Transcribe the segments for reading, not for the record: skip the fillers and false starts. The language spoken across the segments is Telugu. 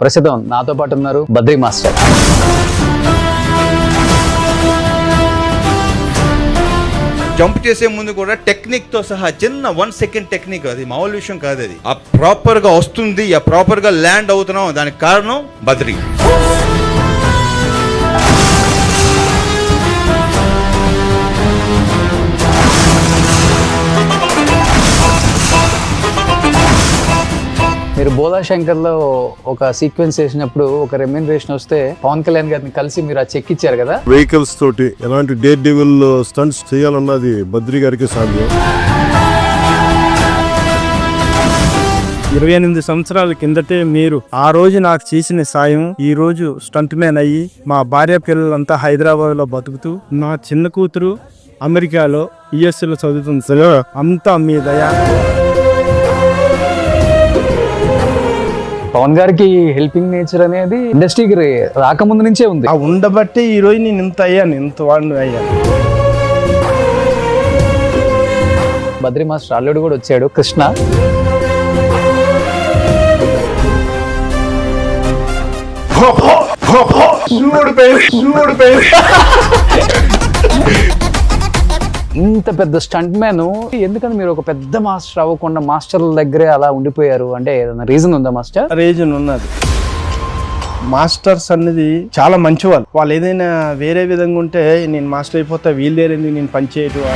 ప్రస్తుతం నాతో పాటు ఉన్నారు బద్రీ మాస్టర్. జంప్ చేసే ముందు కూడా టెక్నిక్ తో సహా చిన్న 1 సెకండ్ టెక్నిక్, అది మామూలు విషయం కాదు. అది ఆ ప్రాపర్ గా వస్తుంది, ఆ ప్రాపర్ గా ల్యాండ్ అవుతున్నాం, దానికి కారణం బద్రీ. మీరు బోలా శంకర్లో ఒక సీక్వెన్స్ చేసినప్పుడు ఒక రెమ్యూనరేషన్ వస్తే పవన్ కళ్యాణ్ గారిని కలిసి మీరు ఆ చెక్ ఇచ్చారు కదా. వెహికల్స్ తోటి ఎలాంటి డేర్ డెవిల్ స్టంట్స్ చేయాలన్నది బద్రీ గారికి సాధ్యం. 28 సంవత్సరాల కిందటే మీరు ఆ రోజు నాకు చేసిన సాయం ఈ రోజు స్టంట్ మ్యాన్ అయ్యి మా భార్య పిల్లలంతా హైదరాబాద్ లో బతుకుతూ, నా చిన్న కూతురు అమెరికాలో యుఎస్ఏ లో చదువుతుంది సార్. అంతా మీ దయ. పవన్ గారికి హెల్పింగ్ నేచర్ అనేది ఇండస్ట్రీకి రాకముందు నుంచే ఉంది. ఆ ఉండబట్టే ఈ రోజు నేను ఇంత అయ్యాను, ఇంత వాడిని అయ్యాను. బద్రీ మాస్టర్ ఆల్రెడీ కూడా వచ్చాడు. కృష్ణ ఇంత పెద్ద స్టంట్ మ్యాన్, ఎందుకని మీరు ఒక పెద్ద మాస్టర్ అవ్వకుండా మాస్టర్ల దగ్గరే అలా ఉండిపోయారు? అంటే ఏదైనా రీజన్ ఉందా మాస్టర్? రీజన్ ఉన్నది. మాస్టర్స్ అనేది చాలా మంచి వాళ్ళు ఏదైనా వేరే విధంగా ఉంటే నేను మాస్టర్ అయిపోతా, వీళ్ళు లేరేందుకు నేను పని చేయటం.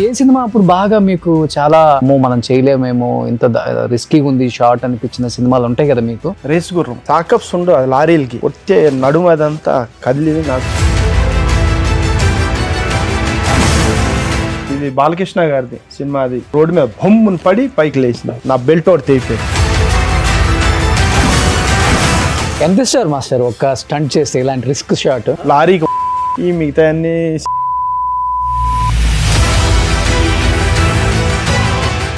ఏ సినిమా అప్పుడు బాగా మీకు చాలా మనం చేయలేమేమో, ఇంత రిస్కీ ఉంది షార్ట్ అనిపించిన సినిమాలు ఉంటాయి కదా మీకు? రేస్ గుర్రం తాకప్స్ ఉండవు, అది లారీలకి వచ్చే నడుము అదంతా కదిలింది నాకు. ఇది బాలకృష్ణ గారిది సినిమా, అది రోడ్డు మీద బొమ్మను పడి పైకి లేచిన నా బెల్ట్ ఒకటి తెగిపోయింది. ఎంత ఇస్తారు మాస్టర్ ఒక స్టంట్ చేస్తే ఇలాంటి రిస్క్ షాట్? లారీకి ఈ మిగతా అన్ని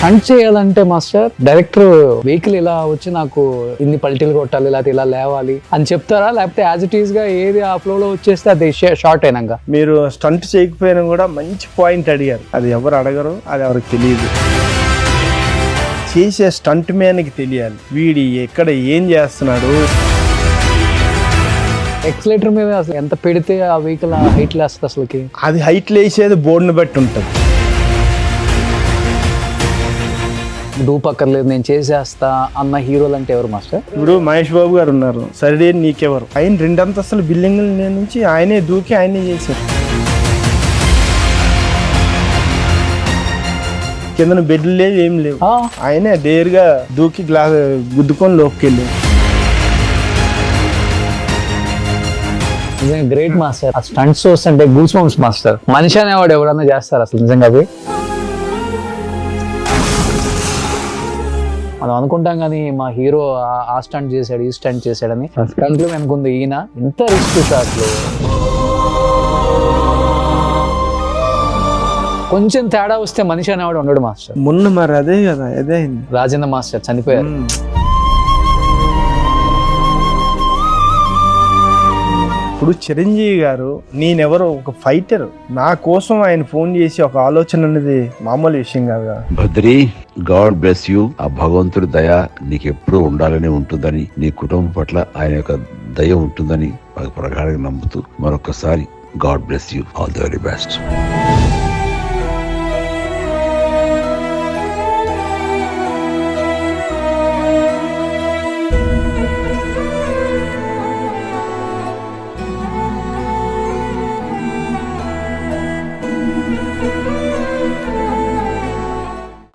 స్టంట్ చేయాలంటే మాస్టర్ డైరెక్టర్ వెహికల్ ఇలా వచ్చి నాకు ఇన్ని పల్టీలు కొట్టాలి, లేకపోతే ఇలా లేవాలి అని చెప్తారా? లేకపోతే యాజ్ ఇట్ ఈస్ గా ఏది ఆ ఫ్లో లో వచ్చేస్తే అది షార్ట్ అయినాక? మీరు స్టంట్ చేయకపోయినా కూడా మంచి పాయింట్ అడిగారు. అది ఎవరు అడగరు, అది ఎవరికి తెలియదు. చేసే స్టంట్ మ్యాన్కి తెలియాలి వీడి ఎక్కడ ఏం చేస్తున్నాడు. ఎక్సలేటర్ మీద అసలు ఎంత పెడితే ఆ వెహికల్ హైట్ లేస్తుంది అసలుకి? అది హైట్ లేసేది బోర్డుని బట్టి ఉంటుంది. డూప్ అక్కర్లేదు నేను చేసేస్తా అన్న హీరోలు అంటే ఎవరు మాస్టర్? ఇప్పుడు మహేష్ బాబు గారు ఉన్నారు, సరే నీకెవరు? ఆయన 2 అంతస్తుల బిల్డింగుల నుంచి ఆయనే దూకి ఆయనే చేశారు. కింద బెడ్లు లేవు, ఏం లేవు, ఆయనే డేర్గా దూకి గ్లాస్ గుద్దుకొని లోపుకెళ్ళి. నిజంగా గ్రేట్ మాస్టర్. ఆ స్టంట్స్ చూస్తుంటే గూస్ బంప్స్ మాస్టర్. మనిషి అనేవాడు ఎవడన్నా చేస్తారు అసలు నిజంగా అవి? మనం అనుకుంటాం కానీ మా హీరో ఆ స్టంట్ చేశాడు, ఈ స్టంట్ చేశాడని. స్టంట్లు వెనుకుంది ఈయన. ఇంత రిస్క్ షాట్లు, కొంచెం తేడా వస్తే మనిషి అనేవాడు ఉండడు మాస్టర్. మొన్న మరి అదే కదా, అదే రాజేంద్ర మాస్టర్ చనిపోయారు. ఇప్పుడు చిరంజీవి గారు నేనెవరో ఒక ఫైటర్, నా కోసం ఆయన ఫోన్ చేసి ఒక ఆలోచన అనేది మామూలు విషయం కాదు. Badri, God bless you. ఆ భగవంతుడి దయ నీకు ఎప్పుడూ ఉండాలని ఉంటుందని, నీ కుటుంబం పట్ల ఆయన యొక్క దయ ఉంటుందని ప్రగాఢంగా నమ్ముతూ మరొకసారి God bless you. All the very best.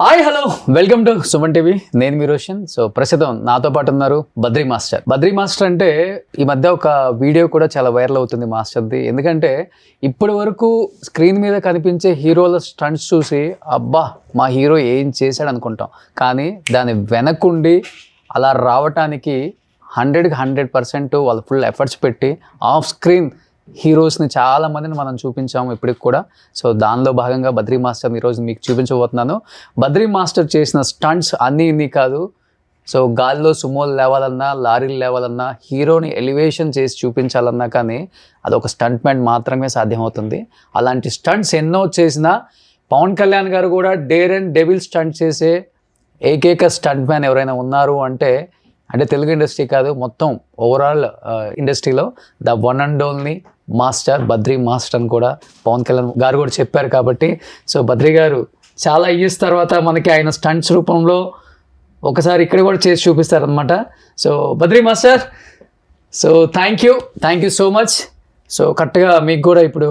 Hi hello, welcome to Suman TV. నేను మీ రోషన్. సో ప్రస్తుతం నాతో పాటు ఉన్నారు బద్రీ మాస్టర్. బద్రీ మాస్టర్ అంటే ఈ మధ్య ఒక వీడియో కూడా చాలా వైరల్ అవుతుంది మాస్టర్ది. ఎందుకంటే ఇప్పటి వరకు స్క్రీన్ మీద కనిపించే హీరోల స్టంట్స్ చూసి అబ్బా మా హీరో ఏం చేశాడు అనుకుంటాం, కానీ దాని వెనకుండి అలా రావటానికి 100కి 100% వాళ్ళు ఫుల్ ఎఫర్ట్స్ పెట్టి ఆఫ్ స్క్రీన్ హీరోస్ని చాలా మందిని మనం చూపించాము ఇప్పటికి కూడా. సో దానిలో భాగంగా బద్రీ మాస్టర్ ఈరోజు మీకు చూపించబోతున్నాను. బద్రీ మాస్టర్ చేసిన స్టంట్స్ అన్నీ ఇన్ని కాదు. సో గాల్లో సుమోలు లేవాలన్నా, లారీలు లేవాలన్నా, హీరోని ఎలివేషన్ చేసి చూపించాలన్నా కానీ అదొక స్టంట్ మ్యాన్ మాత్రమే సాధ్యమవుతుంది. అలాంటి స్టంట్స్ ఎన్నో చేసినా పవన్ కళ్యాణ్ గారు కూడా డేర్ అండ్ డెవిల్ స్టంట్ చేసే ఏకైక స్టంట్ మ్యాన్ ఎవరైనా ఉన్నారు అంటే తెలుగు ఇండస్ట్రీ కాదు, మొత్తం ఓవరాల్ ఇండస్ట్రీలో the one and only master Badri master అని కూడా పవన్ కళ్యాణ్ గారు కూడా చెప్పారు. కాబట్టి సో బద్రీ గారు చాలా ఇయర్స్ తర్వాత మనకి ఆయన స్టంట్స్ రూపంలో ఒకసారి ఇక్కడ కూడా చేసి చూపిస్తారనమాట. So Badri master, so thank you so much. So కరెక్ట్గా మీకు కూడా ఇప్పుడు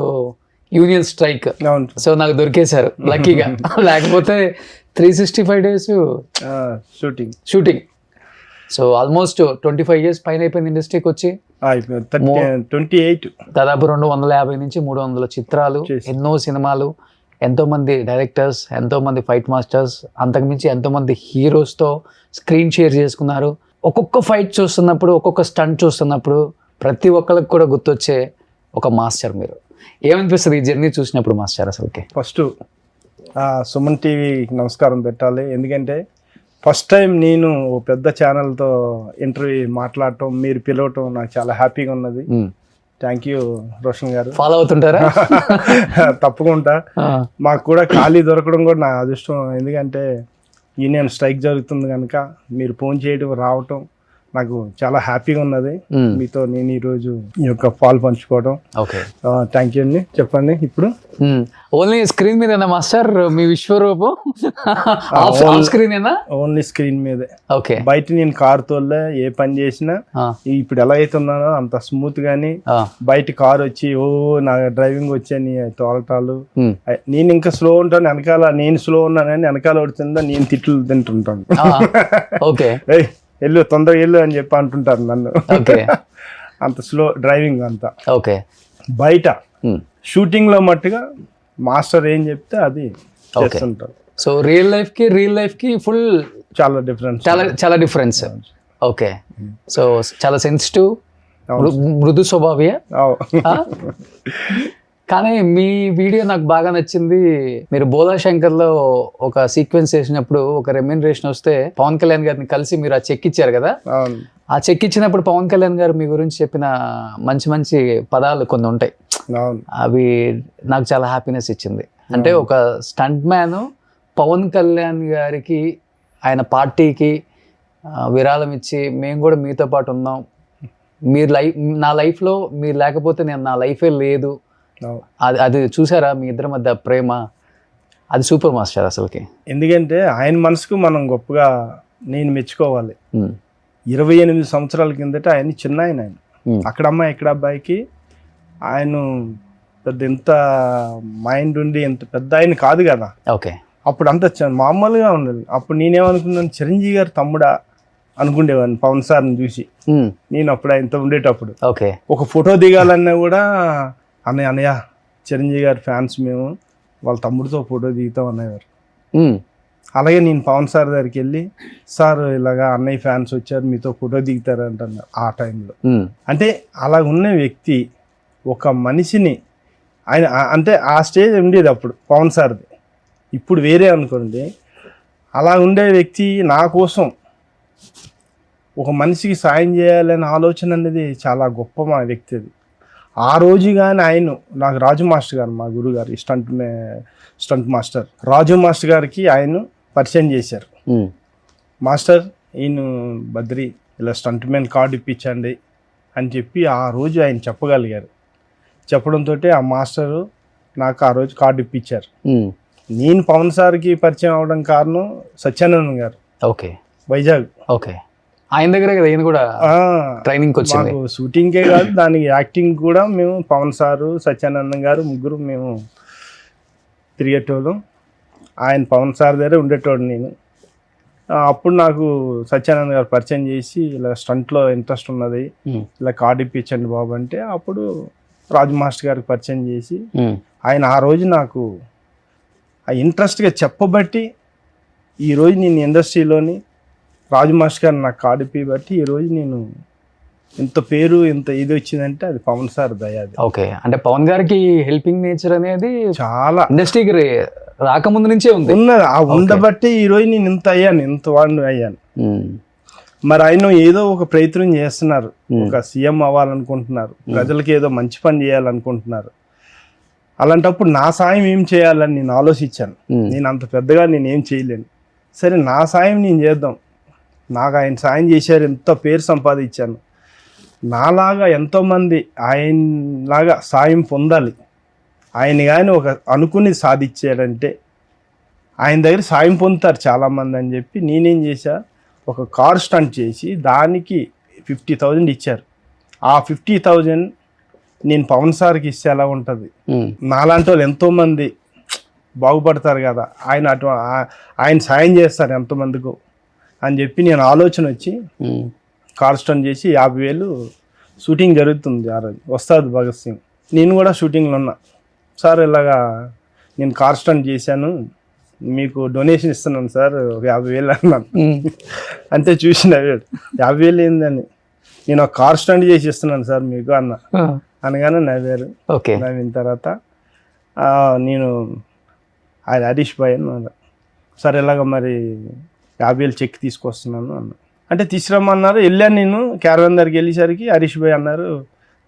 యూనియన్ స్ట్రైక్, అవును సో నాకు దొరికేశారు లక్కీగా. లేకపోతే 365 days shooting. So almost 25 years పైన అయిపోయింది ఇండస్ట్రీకి వచ్చి. 28 దాదాపు 250 నుంచి 300 చిత్రాలు, ఎన్నో సినిమాలు, ఎంతోమంది డైరెక్టర్స్, ఎంతోమంది ఫైట్ మాస్టర్స్, అంతకుమించి ఎంతోమంది హీరోస్తో స్క్రీన్ షేర్ చేసుకున్నారు. ఒక్కొక్క ఫైట్ చూస్తున్నప్పుడు, ఒక్కొక్క స్టంట్ చూస్తున్నప్పుడు ప్రతి ఒక్కరికి కూడా గుర్తొచ్చే ఒక మాస్టర్ మీరు. ఏమనిపిస్తుంది ఈ జర్నీ చూసినప్పుడు మాస్టర్? అసలుకి ఫస్ట్ సుమన్ టీవీకి నమస్కారం పెట్టాలి. ఎందుకంటే ఫస్ట్ టైం నేను ఓ పెద్ద ఛానల్తో ఇంటర్వ్యూ మాట్లాడటం, మీరు పిలవటం నాకు చాలా హ్యాపీగా ఉన్నది. థ్యాంక్ యూ రోషన్ గారు. ఫాలో అవుతుంటారా? తప్పకుండా. మాకు కూడా ఖాళీ దొరకడం కూడా నా అదృష్టం. ఎందుకంటే యూనియన్ స్ట్రైక్ జరుగుతుంది కనుక మీరు ఫోన్ చేయడం, రావటం నాకు చాలా హ్యాపీగా ఉన్నది. మీతో నేను ఈరోజు ఈ యొక్క పాలు పంచుకోవడం. ఓకే, థ్యాంక్ యూ అండి. చెప్పండి. ఇప్పుడు ఓన్లీ స్క్రీన్ మీదేనా మాస్టర్ మీ విశ్వరూపం? ఆఫ్ స్క్రీన్ ఏనా? ఓన్లీ స్క్రీన్ మీదే. ఓకే. బయట నేను కార్ తోలే, ఏ పని చేసినా ఇప్పుడు ఎలా అయితే ఉన్నానో అంత స్మూత్ గానీ, బయట కార్ వచ్చి ఓ నా డ్రైవింగ్ వచ్చాని తోలటాలు, నేను ఇంకా స్లో ఉంటాను, వెనకాల నేను స్లో ఉన్నానని వెనకాల పడుతుందా నేను తిట్లు తింటుంటాను. ఓకే, వెళ్ళు తొందరగా వెళ్ళు అని చెప్పి అంటుంటారు నన్ను. అంత స్లో డ్రైవింగ్ అంతా. ఓకే. బయట షూటింగ్ లో మట్టుగా మాస్టర్ ఏం చెప్తే అది చేస్తుంటారు. సో రియల్ లైఫ్ కి ఫుల్ చాలా డిఫరెన్స్, చాలా డిఫరెన్స్. ఓకే. సో చాలా సెన్సిటివ్, మృదు స్వభావి. కానీ మీ వీడియో నాకు బాగా నచ్చింది. మీరు బోలా శంకర్లో ఒక సీక్వెన్స్ చేసినప్పుడు ఒక రెమ్యూనరేషన్ వస్తే పవన్ కళ్యాణ్ గారిని కలిసి మీరు ఆ చెక్ ఇచ్చారు కదా. ఆ చెక్ ఇచ్చినప్పుడు పవన్ కళ్యాణ్ గారు మీ గురించి చెప్పిన మంచి మంచి పదాలు కొన్ని ఉంటాయి, అవి నాకు చాలా హ్యాపీనెస్ ఇచ్చింది. అంటే ఒక స్టంట్ మ్యాన్ పవన్ కళ్యాణ్ గారికి, ఆయన పార్టీకి విరాళం ఇచ్చి మేము కూడా మీతో పాటు ఉన్నాం, మీరు నా లైఫ్లో మీరు లేకపోతే నా లైఫే లేదు, అది చూసారా మీ ఇద్దరి మధ్య ప్రేమ? అది సూపర్ మాస్టర్ అసలుకి. ఎందుకంటే ఆయన మనసుకు మనం గొప్పగా నేను మెచ్చుకోవాలి. 28 సంవత్సరాల కిందట ఆయన చిన్న ఆయన అక్కడ అమ్మాయి ఇక్కడ అబ్బాయికి ఆయన పెద్ద ఎంత మైండ్ ఉండి ఎంత పెద్ద ఆయన కాదు కదా. ఓకే. అప్పుడు అంత మామూలుగా ఉండదు. అప్పుడు నేనేమనుకున్నాను, చిరంజీవి గారు తమ్ముడా అనుకునేవాడిని పవన్ సార్ని చూసి. నేను అప్పుడు ఆయనతో ఉండేటప్పుడు ఓకే, ఒక ఫోటో దిగాలన్నా కూడా అన్నయ్య చిరంజీవి గారి ఫ్యాన్స్ మేము, వాళ్ళ తమ్ముడితో ఫోటో దిగుతాం అనేవారు. అలాగే నేను పవన్ సార్ దగ్గరికి వెళ్ళి, సార్ ఇలాగా అన్నయ్య ఫ్యాన్స్ వచ్చారు మీతో ఫోటో దిగుతారు అంటున్నారు ఆ టైంలో. అంటే అలా ఉన్న వ్యక్తి ఒక మనిషిని ఆయన, అంటే ఆ స్టేజ్ ఉండేది అప్పుడు పవన్ సార్ది, ఇప్పుడు వేరే అనుకోండి. అలా ఉండే వ్యక్తి నా కోసం ఒక మనిషికి సాయం చేయాలనే ఆలోచన అనేది చాలా గొప్ప మా వ్యక్తి అది. ఆ రోజు కానీ ఆయన నాకు రాజు మాస్టర్ గారు, మా గురువు గారు, స్టంట్ మాస్టర్ రాజు మాస్టర్ గారికి ఆయన పరిచయం చేశారు. మాస్టర్ ఈయన బద్రి ఇలా స్టంట్ మ్యాన్ కార్డు ఇప్పించండి అని చెప్పి ఆ రోజు ఆయన చెప్పగలిగారు. చెప్పడంతో ఆ మాస్టరు నాకు ఆ రోజు కార్డు ఇప్పించారు. నేను పవన్ సార్కి పరిచయం అవడం కారణం సత్యానందన్ గారు. ఓకే. వైజాగ్. ఓకే. ఆయన దగ్గర కదా ఈయన కూడా ట్రైనింగ్ వచ్చింది. షూటింగ్కే కాదు, దానికి యాక్టింగ్ కూడా మేము పవన్ సారు, సత్యానందన్ గారు ముగ్గురు మేము తిరిగేటోళ్ళం. ఆయన పవన్ సార్ దగ్గర ఉండేటోడు నేను. అప్పుడు నాకు సత్యానంద్ గారు పరిచయం చేసి ఇలా స్టంట్లో ఇంట్రెస్ట్ ఉన్నది, ఇలా కార్డు ఇప్పించండి బాబు అంటే, అప్పుడు రాజు మాస్టర్ గారికి పరిచయం చేసి ఆయన ఆ రోజు నాకు ఆ ఇంట్రెస్ట్గా చెప్పబట్టి ఈరోజు నేను ఇండస్ట్రీలోని రాజు మాస్టర్ గారు నాకు కార్డు ఇప్పబట్టి ఈరోజు నేను ఇంత పేరు ఇంత ఇది వచ్చిందంటే అది పవన్ సార్ దయ. ఓకే. అంటే పవన్ గారికి హెల్పింగ్ నేచర్ అనేది చాలా ఇండస్ట్రీకి రాకముందు నుంచే ఉంది ఉన్నది. ఆ ఉండబట్టి ఈరోజు నేను ఇంత అయ్యాను, ఇంత వాడిని అయ్యాను. మరి ఆయన ఏదో ఒక ప్రయత్నం చేస్తున్నారు, ఒక సీఎం అవ్వాలనుకుంటున్నారు, ప్రజలకి ఏదో మంచి పని చేయాలనుకుంటున్నారు. అలాంటప్పుడు నా సాయం ఏం చేయాలని నేను ఆలోచించాను. నేను అంత పెద్దగా నేనేం చేయలేను, సరే నా సాయం నేను చేద్దాం, నాకు ఆయన సాయం చేశారు, ఎంత పేరు సంపాదించాను, నాలాగా ఎంతోమంది ఆయనలాగా సాయం పొందాలి, ఆయన కానీ ఒక అనుకుని సాధించాడంటే ఆయన దగ్గర సాయం పొందుతారు చాలామంది అని చెప్పి నేనేం చేశా, ఒక కార్ స్టంట్ చేసి దానికి 50,000 ఇచ్చారు. ఆ 50,000 నేను పవన్ సార్కి ఇస్తే ఎలా ఉంటుంది, నాలాంటి వాళ్ళు ఎంతోమంది బాగుపడతారు కదా, ఆయన సాయం చేస్తారు ఎంతోమందికి అని చెప్పి నేను ఆలోచన వచ్చి కార్ స్టంట్ చేసి 50,000 షూటింగ్ జరుగుతుంది. ఆ రోజు వస్తాదు భగత్ సింగ్, నేను కూడా షూటింగ్లో ఉన్నా. సార్ ఇలాగా నేను కార్ స్టంట్ చేశాను, మీకు డొనేషన్ ఇస్తున్నాను సార్, ఒక 50,000 అన్నాను. అంతే చూసిన 50,000 ఏందని, నేను ఒక కార్ స్టంట్ చేసి ఇస్తున్నాను సార్ మీకు అన్న. అనగానే నవ్వారు. నవ్విన తర్వాత నేను ఆయన హరీష్ భాయ్ అన్న, సార్ ఇలాగ మరి 50,000 చెక్ తీసుకొస్తున్నాను అన్న. అంటే తీసుకురమ్మన్నారు. వెళ్ళాను నేను క్యారవాన్ దగ్గరికి వెళ్ళేసరికి హరీష్ భాయ్ అన్నారు,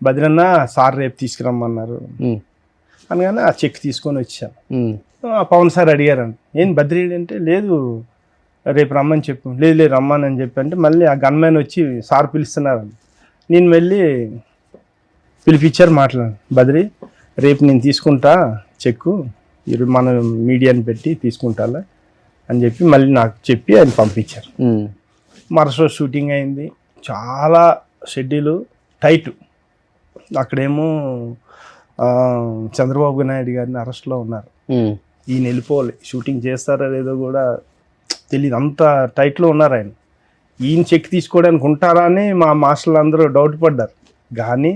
బద్రన్న సార్ రేపు తీసుకురమ్మన్నారు అనగానే ఆ చెక్ తీసుకొని వచ్చాను. పవన్ సార్ అడిగారండి, ఏం బద్రీ అంటే, లేదు రేపు రమ్మని చెప్పు. లేదు రమ్మని అని చెప్పి అంటే మళ్ళీ ఆ గన్మ్యాన్ వచ్చి సార్ పిలుస్తున్నారండి. నేను వెళ్ళి పిలిపించారు, మాట్లాడాను, బద్రీ రేపు నేను తీసుకుంటా చెక్కు, మన మీడియాని పెట్టి తీసుకుంటాలే అని చెప్పి మళ్ళీ నాకు చెప్పి ఆయన పంపించారు. మరుసటి షూటింగ్ అయింది. చాలా షెడ్యూల్ టైట్. అక్కడేమో చంద్రబాబు నాయుడు గారిని అరెస్ట్లో ఉన్నారు. ఈయన వెళ్ళిపోవాలి, షూటింగ్ చేస్తారో లేదో కూడా తెలియదు, అంత టైట్లో ఉన్నారు ఆయన. ఈయన చెక్ తీసుకోవడానికి ఉంటారా అని మా మాస్టర్లు అందరూ డౌట్ పడ్డారు. కానీ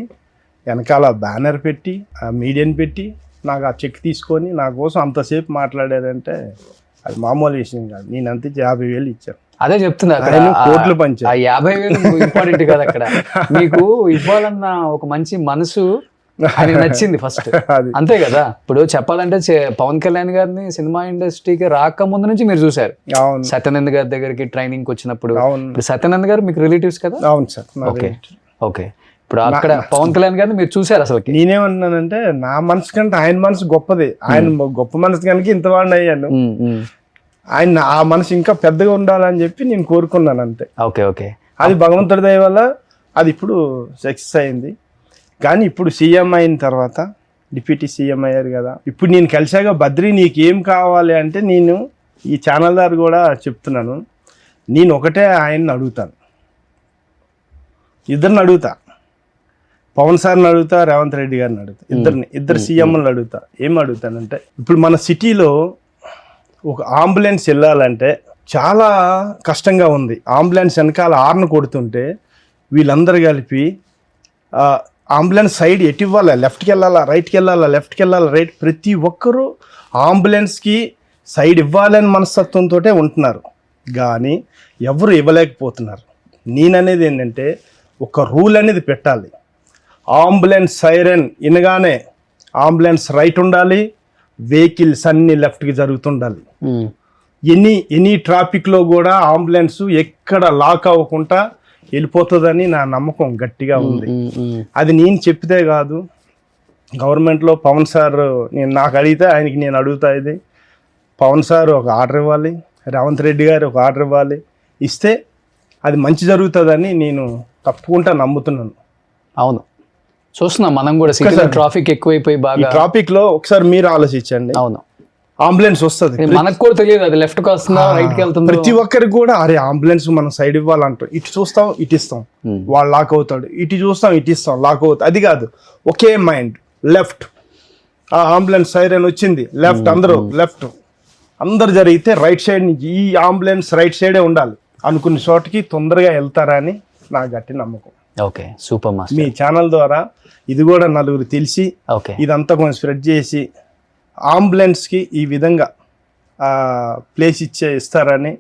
వెనకాల బ్యానర్ పెట్టి ఆ మీడియాని పెట్టి నాకు ఆ చెక్ తీసుకొని నా కోసం అంతసేపు మాట్లాడారంటే అది మామూలు విషయం కాదు. నేను అంతే 50,000 ఇచ్చాను. అదే చెప్తున్నా, కోట్లు పంచారు. 50,000 ఇంపార్టెంట్ కాదు, అక్కడ మీకు ఇవ్వాలన్న ఒక మంచి మనసు అని నచ్చింది ఫస్ట్, అంతే కదా. ఇప్పుడు చెప్పాలంటే పవన్ కళ్యాణ్ గారిని సినిమా ఇండస్ట్రీకి రాక ముందు నుంచి మీరు చూసారు. సత్యానంద్ గారి దగ్గరికి ట్రైనింగ్ వచ్చినప్పుడు, ఇప్పుడు సత్యానంద్ గారు మీకు రిలేటివ్స్ కదా? అవును సార్. ఓకే. ఇప్పుడు అక్కడ పవన్ కళ్యాణ్ గారిని మీరు చూసారు. అసలు నేనేమన్నానంటే, నా మనసు కంటే ఆయన మనసు గొప్పది, ఆయన గొప్ప మనసు కనుక ఇంత వాడిని అయ్యాను, ఆయన ఆ మనసు ఇంకా పెద్దగా ఉండాలని చెప్పి నేను కోరుకున్నాను అంతే. ఓకే. అది భగవంతుడి దయ వల్ల అది ఇప్పుడు సక్సెస్ అయింది. కానీ ఇప్పుడు సీఎం అయిన తర్వాత, డిప్యూటీ సీఎం అయ్యారు కదా, ఇప్పుడు నేను కలిసాక బద్రీ నీకు ఏం కావాలి అంటే, నేను ఈ ఛానల్ దారు కూడా చెప్తున్నాను, నేను ఒకటే ఆయన్ని అడుగుతాను, ఇద్దరిని అడుగుతా, పవన్ సార్ని అడుగుతా, రేవంత్ రెడ్డి గారిని అడుగుతా, ఇద్దరు సీఎంలను అడుగుతా. ఏం అడుగుతానంటే, ఇప్పుడు మన సిటీలో ఒక అంబులెన్స్ వెళ్ళాలంటే చాలా కష్టంగా ఉంది. అంబులెన్స్ వెనకాల హార్న్ కొడుతుంటే వీళ్ళందరూ కలిపి అంబులెన్స్ సైడ్ ఎటు ఇవ్వాలా, లెఫ్ట్కి వెళ్ళాలా, రైట్కి వెళ్ళాలా, లెఫ్ట్కి వెళ్ళాలా, రైట్, ప్రతి ఒక్కరూ అంబులెన్స్కి సైడ్ ఇవ్వాలని మనస్తత్వంతో ఉంటున్నారు. కానీ ఎవరు ఇవ్వలేకపోతున్నారు. నేననేది ఏంటంటే, ఒక రూల్ అనేది పెట్టాలి. అంబులెన్స్ సైరన్ వినగానే అంబులెన్స్ రైట్ ఉండాలి, వెహికల్స్ అన్ని లెఫ్ట్కి జరుగుతుండాలి. ఎనీ ట్రాఫిక్లో కూడా అంబులెన్స్ ఎక్కడ లాక్ అవ్వకుండా వెళ్ళిపోతుందని నా నమ్మకం గట్టిగా ఉంది. అది నేను చెప్తే కాదు, గవర్నమెంట్లో పవన్ సార్, నేను నాకు అడిగితే ఆయనకి నేను అడుగుతా, ఇది పవన్ సార్ ఒక ఆర్డర్ ఇవ్వాలి, రేవంత్ రెడ్డి గారు ఒక ఆర్డర్ ఇవ్వాలి, ఇస్తే అది మంచి జరుగుతుందని నేను తప్పకుండా నమ్ముతున్నాను. అవును, చూస్తున్నాం మనం కూడా, ట్రాఫిక్ ఎక్కువైపోయి బాగా. ట్రాఫిక్ లో ఒకసారి మీరు ఆలోచించండి. అవును, అంబులెన్స్ వస్తుంది, మనకు కూడా తెలియదు అది లెఫ్ట్ కి వస్తుందా రైట్ కి వెళ్తుందా. ప్రతి ఒక్కరికి కూడా అరే అంబులెన్స్ మనం సైడ్ ఇవ్వాలంటాం, ఇటు చూస్తాం ఇటు ఇస్తాం, వాళ్ళు లాక్ అవుతాడు, ఇటు చూస్తాం ఇటు ఇస్తాం, లాక్ అవుతుంది. అది కాదు, ఒకే మైండ్, లెఫ్ట్, ఆ అంబులెన్స్ సైరన్ వచ్చింది, లెఫ్ట్, అందరూ లెఫ్ట్, అందరు జరిగితే రైట్ సైడ్ నుంచి ఈ అంబులెన్స్ రైట్ సైడే ఉండాలి అనుకున్న చోటకి తొందరగా వెళ్తారని నా గట్టి నమ్మకం. Okay, super master. మీ ఛానల్ ద్వారా ఇది కూడా నలుగురు తెలిసి ఇదంతా కొంచెం స్ప్రెడ్ చేసి అంబులెన్స్కి ఈ విధంగా ప్లేస్ ఇస్తారని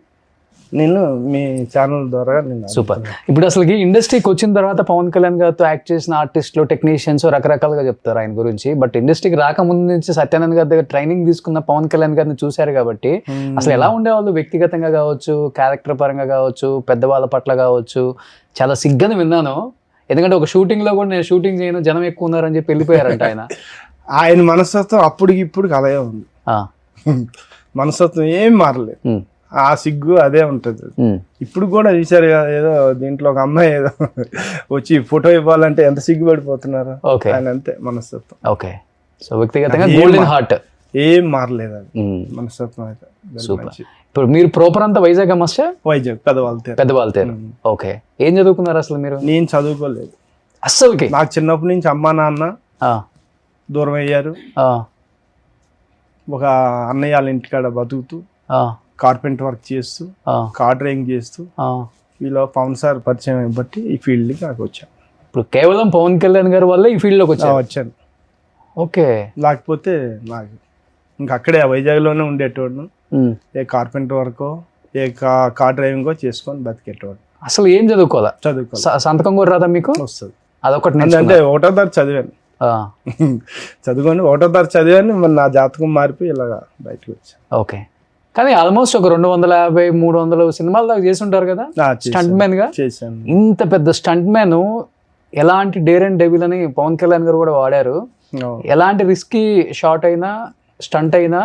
నేను మీ ఛానల్ ద్వారా నేను. సూపర్. ఇప్పుడు అసలు ఇండస్ట్రీకి వచ్చిన తర్వాత పవన్ కళ్యాణ్ గారితో యాక్ట్ చేసిన ఆర్టిస్టులు, టెక్నీషియన్స్ రకరకాలుగా చెప్తారు ఆయన గురించి. బట్ ఇండస్ట్రీకి రాకముందు నుంచి సత్యానంద్ గారి దగ్గర ట్రైనింగ్ తీసుకున్న పవన్ కళ్యాణ్ గారిని చూశారు కాబట్టి, అసలు ఎలా ఉండేవాళ్ళు వ్యక్తిగతంగా కావచ్చు, క్యారెక్టర్ పరంగా కావచ్చు, పెద్దవాళ్ళ పట్ల కావచ్చు. చాలా సిగ్గని విన్నాను, ఎందుకంటే ఒక షూటింగ్ లో కూడా నేను షూటింగ్ చేయను, జనం ఎక్కువ ఉన్నారని చెప్పి వెళ్ళిపోయారంట ఆయన. ఆయన మనస్తత్వం అప్పటికి ఇప్పుడు అలాగే ఉంది, మనస్తత్వం ఏం మారలేదు. ఆ సిగ్గు అదే ఉంటుంది. ఉమ్. ఇప్పుడు కూడా చూసారు కదా, ఏదో దీంట్లో ఒక అమ్మాయి ఏదో వచ్చి ఫోటో ఇవ్వాలంటే ఎంత సిగ్గు పడిపోతున్నారు. ఓకే. ఆయన అంతే మనస్తత్వం. ఓకే. సో వ్యక్తిగతంగా నాకు గోల్డెన్ హార్ట్. ఏం మారలేదు అది మనస్తత్వం అయితే. Very super. మంచి. ఇప్పుడు మీరు ప్రాపర్ అంతా వైజాగ్ మాస్టర్? వైజాగ్ పెద్దవాళ్ళ. పెద్దవాళ్ళతేరు. ఓకే. ఏం చదువుకున్నారు అసలు మీరు? నేను చదువుకోలేదు అస్సలుకి. నాకు చిన్నప్పటి నుంచి అమ్మా నాన్న ఆ, దూరం అయ్యారు. ఆ, ఒక అన్నయ్య వాళ్ళ ఇంటికాడ బతుకుతూ ఆ, కార్పెంటర్ వర్క్ చేస్తూ ఆ, కార్ డ్రైవింగ్ చేస్తూ ఆ. వీళ్ళు పవన్ సార్ పరిచయం బట్టి ఈ ఫీల్డ్కి నాకు వచ్చాను. ఇప్పుడు కేవలం పవన్ కళ్యాణ్ గారి వల్ల ఈ ఫీల్డ్ లోకి వచ్చారు. వచ్చాను. ఓకే. లేకపోతే నాకు ఇంకా అక్కడే వైజాగ్లోనే ఉండేటోడు. ఉమ్. ఏ కార్పెంటర్ వర్కో ఏ కార్ డ్రైవింగో చేసుకొని బతికేటోడు. అసలు ఏం చదువుకోవాలా? చదువుకోవాలి. సంతకం కూడా రాదా మీకు? వస్తుంది. అదొకటి అంటే నేర్చుకున్నా. ఒకటో తరగతి చదివాను. ఆ, చదువుకొని ఒకటో తరగతి చదివాను. మరి నా జాతకం మారిపోయి ఇలాగా బయటకు వచ్చాను. ఓకే. కానీ ఆల్మోస్ట్ ఒక 250-300 సినిమాలు దాకా చేసి ఉంటారు కదా స్టంట్ మ్యాన్ గా. చేశాను. ఇంత పెద్ద స్టంట్ మ్యాన్ ఎలాంటి డేర్ అండ్ డెవిల్ అని పవన్ కళ్యాణ్ గారు కూడా వాడారు. అవును. ఎలాంటి రిస్కీ షాట్ అయినా స్టంట్ అయినా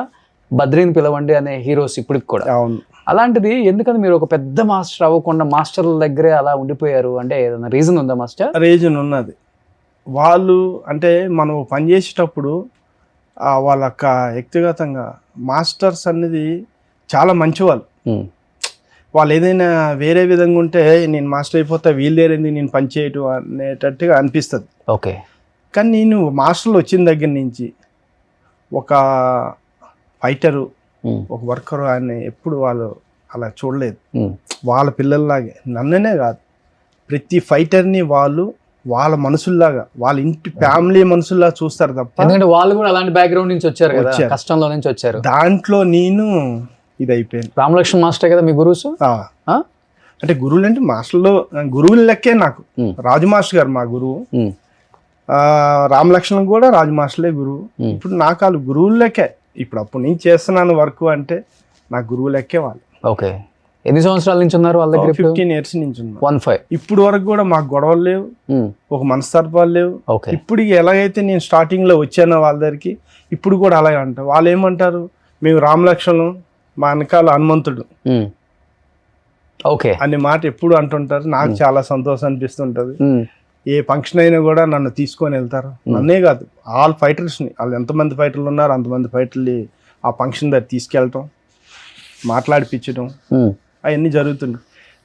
బద్రీని పిలవండి అనే హీరోస్ ఇప్పటికి కూడా. అవును. అలాంటిది ఎందుకని మీరు ఒక పెద్ద మాస్టర్ అవ్వకుండా మాస్టర్ల దగ్గరే అలా ఉండిపోయారు? అంటే ఏదైనా రీజన్ ఉందా మాస్టర్? రీజన్ ఉన్నది. వాళ్ళు అంటే మనం పని చేసేటప్పుడు వాళ్ళ వ్యక్తిగతంగా మాస్టర్స్ అనేది చాలా మంచివాళ్ళు. ఉమ్. వాళ్ళు ఏదైనా వేరే విధంగా ఉంటే నేను మాస్టర్ అయిపోతా వీళ్ళేరేంది నేను పని చేయటం అనేటట్టుగా అనిపిస్తుంది. ఓకే. కానీ నేను మాస్టర్లు వచ్చిన దగ్గర నుంచి ఒక ఫైటరు ఉమ్. ఒక వర్కరు అని ఎప్పుడు వాళ్ళు అలా చూడలేదు. ఉమ్. వాళ్ళ పిల్లల్లాగే నన్ననే కాదు ప్రతి ఫైటర్ని వాళ్ళు వాళ్ళ మనుషుల్లాగా వాళ్ళ ఇంటి ఫ్యామిలీ మనుషుల్లా చూస్తారు తప్ప. ఎందుకంటే వాళ్ళు కూడా అలాంటి బ్యాక్గ్రౌండ్ నుంచి వచ్చారు కదా, వచ్చారు. కష్టంలో నుంచి వచ్చారు. దాంట్లో నేను ఇది అయిపోయాను. రామలక్ష్మణ్ మాస్టర్ కదా మీ గురువుసు? అంటే గురువులు అంటే మాస్టర్లో గురువుల లెక్కే నాకు. రాజు మాస్టర్ గారు మా గురువు. రామలక్ష్మణ్ కూడా రాజు మాస్టర్లే గురువు. ఇప్పుడు నాకు వాళ్ళు గురువుల లెక్కే. ఇప్పుడు అప్పుడు నేను చేస్తున్నాను వర్క్ అంటే నాకు గురువు లెక్కే వాళ్ళు. ఓకే. ఎన్ని సంవత్సరాల నుంచి ఉన్నారు వాళ్ళ దగ్గర? 15 years నుంచి ఉన్నా. 15. ఇప్పుడు వరకు కూడా మాకు గొడవలు లేవు, ఒక మనస్తత్వాలు లేవు. ఓకే. ఇప్పుడు ఎలాగైతే నేను స్టార్టింగ్ లో వచ్చానో వాళ్ళ దగ్గరికి ఇప్పుడు కూడా అలాగే అంటారు. వాళ్ళు ఏమంటారు, మేము రామలక్ష్మణులు మా వెనకాల హనుమంతుడు ఓకే అనే మాట ఎప్పుడు అంటుంటారు. నాకు చాలా సంతోషం అనిపిస్తుంటది. ఏ ఫంక్షన్ అయినా కూడా నన్ను తీసుకొని వెళ్తారు. నన్నే కాదు ఆల్ ఫైటర్స్ని, వాళ్ళు ఎంతమంది ఫైటర్లు ఉన్నారు అంతమంది ఫైటర్లు ఆ ఫంక్షన్ దగ్గర తీసుకెళ్ళటం, మాట్లాడిపించడం అవన్నీ జరుగుతుంది.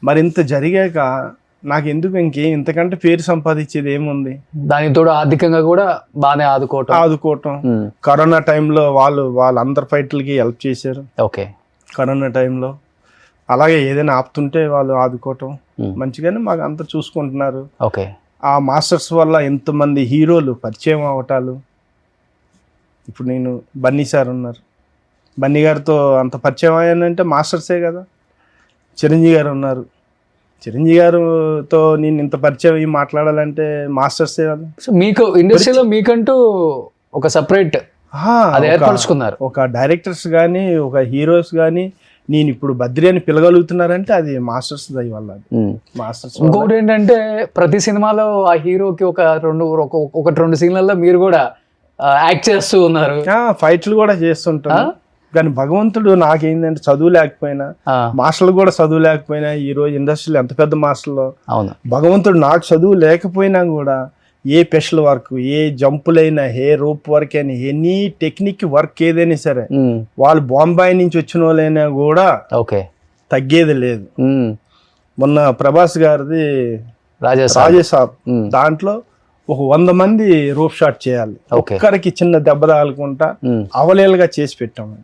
మరి ఇంత జరిగాక నాకు ఎందుకు ఇంతకంటే పేరు సంపాదించేది ఏముంది? దానికి తోడు ఆర్థికంగా కూడా బాగానే ఆదుకోవటం. కరోనా టైంలో వాళ్ళందరి ఫైటర్లకి హెల్ప్ చేశారు. ఓకే. కరోనా టైంలో అలాగే ఏదైనా ఆపుతుంటే వాళ్ళు ఆదుకోవటం మంచిగానే మాకు అంతా చూసుకుంటున్నారు. ఓకే. ఆ మాస్టర్స్ వల్ల ఎంతమంది హీరోలు పరిచయం అవటాలు. ఇప్పుడు నేను బన్నీ సార్ ఉన్నారు, బన్నీ గారితో అంత పరిచయం అయ్యానంటే మాస్టర్సే కదా. చిరంజీవి గారు ఉన్నారు, చిరంజీవి గారితో నేను ఇంత పరిచయం అయ్యి మాట్లాడాలంటే మాస్టర్సే కదా. సో మీకు ఇండస్ట్రీలో మీకంటూ ఒక సపరేట్ అది ఏర్పరచుకున్నారు. ఒక డైరెక్టర్స్ కానీ ఒక హీరోస్ కానీ నేను ఇప్పుడు బద్రి అని పిలగలుగుతున్నారంటే అది మాస్టర్స్ దయ వల్ల. మాస్టర్స్. ఇంకొకటి ఏంటంటే ప్రతి సినిమాలో ఆ హీరోకి ఒకటి రెండు సీన్లలో మీరు కూడా యాక్ట్ చేస్తూ ఉన్నారు, ఫైట్లు కూడా చేస్తుంటారు. కానీ భగవంతుడు నాకేంటంటే చదువు లేకపోయినా, మాస్టర్లు కూడా చదువు లేకపోయినా, ఈ రోజు ఇండస్ట్రీలో ఎంత పెద్ద మాస్టర్లో భగవంతుడు నాకు చదువు లేకపోయినా కూడా ఏ స్పెషల్ వర్క్, ఏ జంపులైనా, ఏ రోప్ వర్క్ అయినా, ఎనీ టెక్నిక్ వర్క్ ఏదైనా సరే వాళ్ళు బాంబాయి నుంచి వచ్చిన వాళ్ళైనా కూడా తగ్గేది లేదు. మొన్న ప్రభాస్ గారిది రాజేసాబ్ దాంట్లో ఒక 100 మంది రోప్ షాట్ చేయాలి, ఒక్కరికి చిన్న దెబ్బ తగలకుండా అవలేలుగా చేసి పెట్టాము.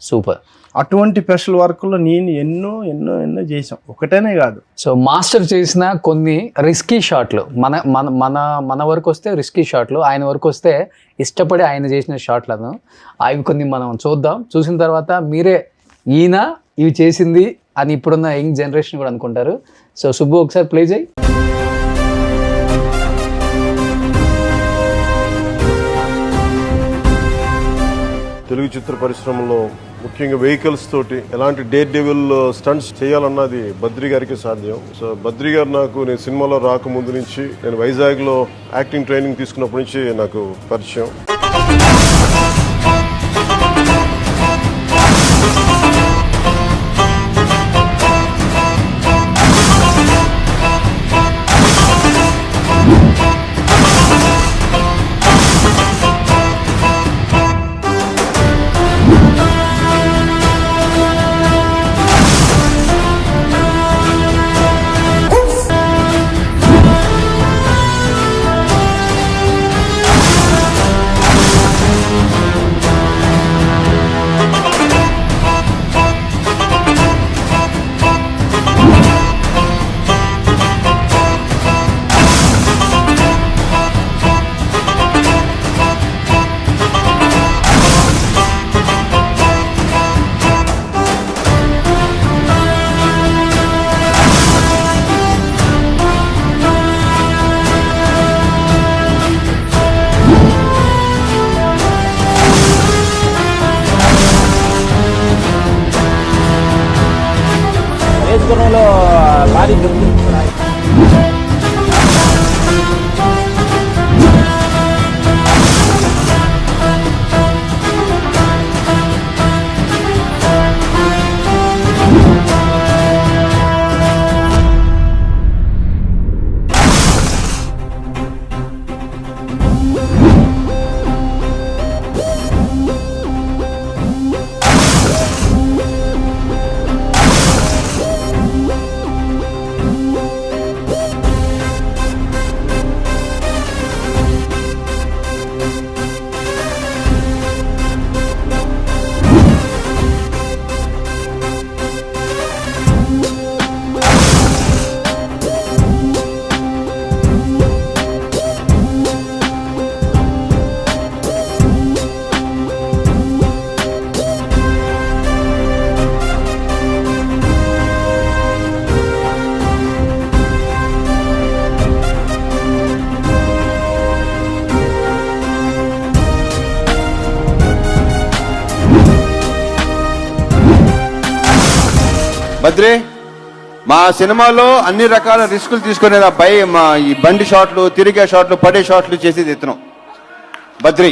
సూపర్. అటువంటి స్పెషల్ వర్క్ లో నేను ఎన్నో ఎన్నో ఎన్నో చేసాం, ఒకటేనే కాదు. సో మాస్టర్ చేసిన కొన్ని రిస్కీ షాట్లు మన వరకు వస్తే రిస్కీ షాట్లు, ఆయన వరకు వస్తే ఇష్టపడి ఆయన చేసిన షాట్లను అవి కొన్ని మనం చూద్దాం. చూసిన తర్వాత మీరే ఈయన ఇవి చేసింది అని ఇప్పుడున్న యంగ్ జనరేషన్ కూడా అనుకుంటారు. సో సుబ్బు ఒకసారి ప్లే చేయి. తెలుగు చిత్ర పరిశ్రమలో ముఖ్యంగా వెహికల్స్ తోటి ఎలాంటి డేర్ డెవిల్ స్టంట్స్ చేయాలన్నది బద్రి గారికి సాధ్యం. సో బద్రి గారు నాకు నేను సినిమాలో రాకముందు నుంచి, నేను వైజాగ్ లో యాక్టింగ్ ట్రైనింగ్ తీసుకున్నప్పటి నుంచి నాకు పరిచయం. అనంతపురంలో భారీ గుర్తింపు బద్రి మా సినిమాలో అన్ని రకాల రిస్కులు తీసుకునేది మా ఈ బండి షాట్లు, తిరిగే షాట్లు, పడే షాట్లు చేసేది ఇతను Badri.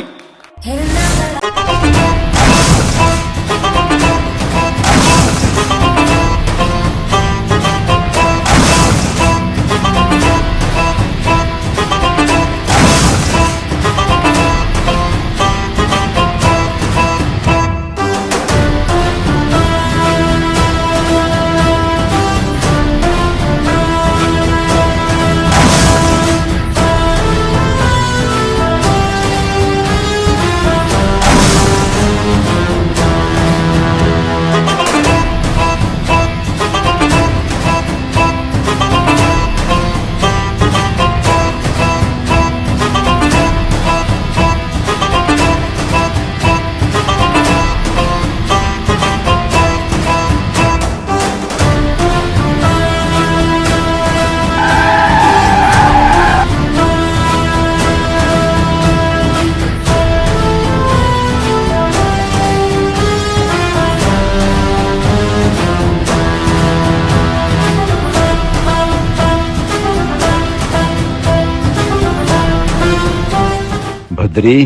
Badri,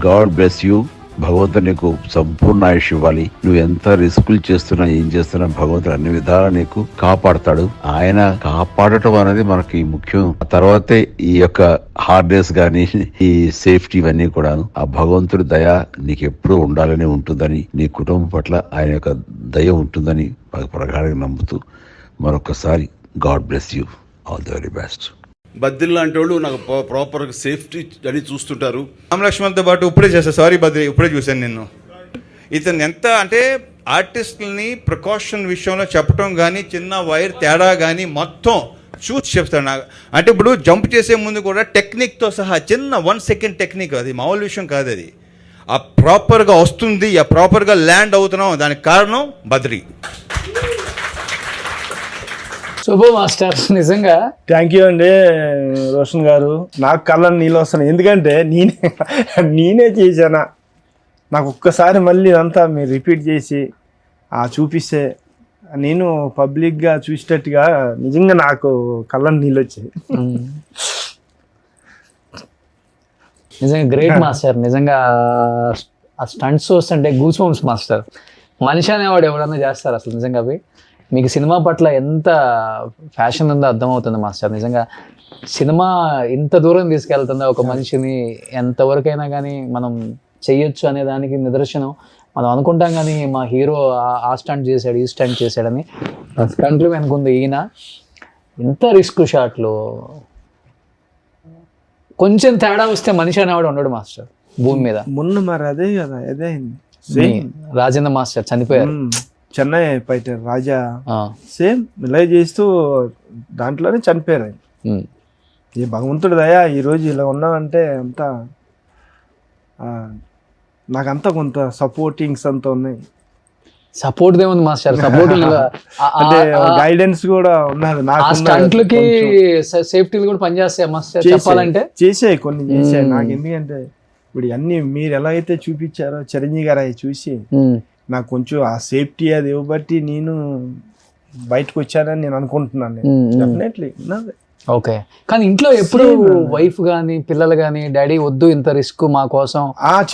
God bless you. భగవంతుడు నీకు సంపూర్ణ ఆయుష్ ఇవ్వాలి. నువ్వు ఎంత రిస్కులు చేస్తున్నా, ఏం చేస్తున్నా, భగవంతుడు అన్ని విధాలా నీకు కాపాడతాడు. ఆయన కాపాడటం అనేది మనకి ముఖ్యం. ఆ తర్వాతే ఈ యొక్క హార్డ్నెస్ గానీ, ఈ సేఫ్టీ ఇవన్నీ కూడా ఆ భగవంతుడి దయ నీకు ఎప్పుడూ ఉండాలని ఉంటుందని, నీ కుటుంబం పట్ల ఆయన యొక్క దయ ఉంటుందని ప్రగాఢంగా నమ్ముతూ మరొకసారి God bless you. All the very best. Badri లాంటి వాళ్ళు నాకు ప్రాపర్ సేఫ్టీ అని చూస్తుంటారు. రామలక్ష్మణ్తో పాటు ఇప్పుడే చేస్తా. సారీ బద్రి, ఇప్పుడే చూశాను నిన్ను. ఇతను ఎంత అంటే ఆర్టిస్టులని ప్రికాషన్ విషయంలో చెప్పడం కానీ, చిన్న వైర్ తేడా కానీ మొత్తం చూసి చెప్తాడు నాకు. అంటే ఇప్పుడు జంప్ చేసే ముందు కూడా టెక్నిక్తో సహా చిన్న 1 సెకండ్ టెక్నిక్, అది మామూలు విషయం కాదు. అది ఆ ప్రాపర్గా వస్తుంది, ఆ ప్రాపర్గా ల్యాండ్ అవుతున్నాం, దానికి కారణం బద్రి. శుభ మాస్టర్, నిజంగా థ్యాంక్ యూ అండి రోషన్ గారు. నాకు కళ్ళని నీళ్ళు వస్తున్నాయి, ఎందుకంటే నేనే చేశానా. నాకు ఒక్కసారి మళ్ళీ అంతా మీరు రిపీట్ చేసి చూపిస్తే నేను పబ్లిక్గా చూసేటట్టుగా నిజంగా నాకు కళ్ళని నీళ్ళు వచ్చాయి. నిజంగా గ్రేట్ మాస్టర్. నిజంగా ఆ స్టంట్స్ చూస్తుంటే గూస్ బంప్స్ మాస్టర్. మనిషి అనేవాడు ఎవడన్నా చేస్తారు అసలు. నిజంగా అవి మీకు సినిమా పట్ల ఎంత ఫ్యాషన్ ఉందో అర్థమవుతుంది మాస్టర్. నిజంగా సినిమా ఇంత దూరం తీసుకెళ్తుందో ఒక మనిషిని, ఎంతవరకైనా కానీ మనం చెయ్యొచ్చు అనే దానికి నిదర్శనం. మనం అనుకుంటాం కానీ మా హీరో ఆ స్టంట్ చేశాడు, ఈ స్టంట్ చేశాడని. ఆ స్టంట్లు వెనుకుంది ఈయన. ఇంత రిస్క్ షాట్లు, కొంచెం తేడా వస్తే మనిషి అనేవాడు ఉండడు మాస్టర్ భూమి మీద. మొన్న మరి అదే కదా, అదే రాజేంద్ర మాస్టర్ చనిపోయారు. చెన్నై ఫైటర్ రాజా సేమ్ ఇలా చేస్తూ దాంట్లోనే చనిపోయారు ఆయన. ఈ భగవంతుడి దయా ఈరోజు ఇలా ఉన్నామంటే అంతా నాకంతా కొంత సపోర్టింగ్స్ అంతా ఉన్నాయి. సపోర్ట్ ఏముంది మాస్టర్, సపోర్ట్ అంటే గైడెన్స్ కూడా ఉన్నది. స్టంట్లకి సేఫ్టీలు కూడా పనిచేస్తాయి మాస్టర్ చెప్పాలంటే. చేసాయి కొన్ని చేసాయి నాకు. ఎందుకంటే ఇప్పుడు అన్ని మీరు ఎలా అయితే చూపించారో చిరంజీవి గారు అవి చూసి నాకు కొంచెం ఆ సేఫ్టీ అది ఇవ్వబట్టి నేను బయటకు వచ్చానని నేను అనుకుంటున్నాను. డెఫినెట్లీ ఉన్నది. ఓకే, కానీ ఇంట్లో ఎప్పుడు వైఫ్ గానీ పిల్లలు గానీ డాడీ వద్దు ఇంత రిస్క్ మా కోసం,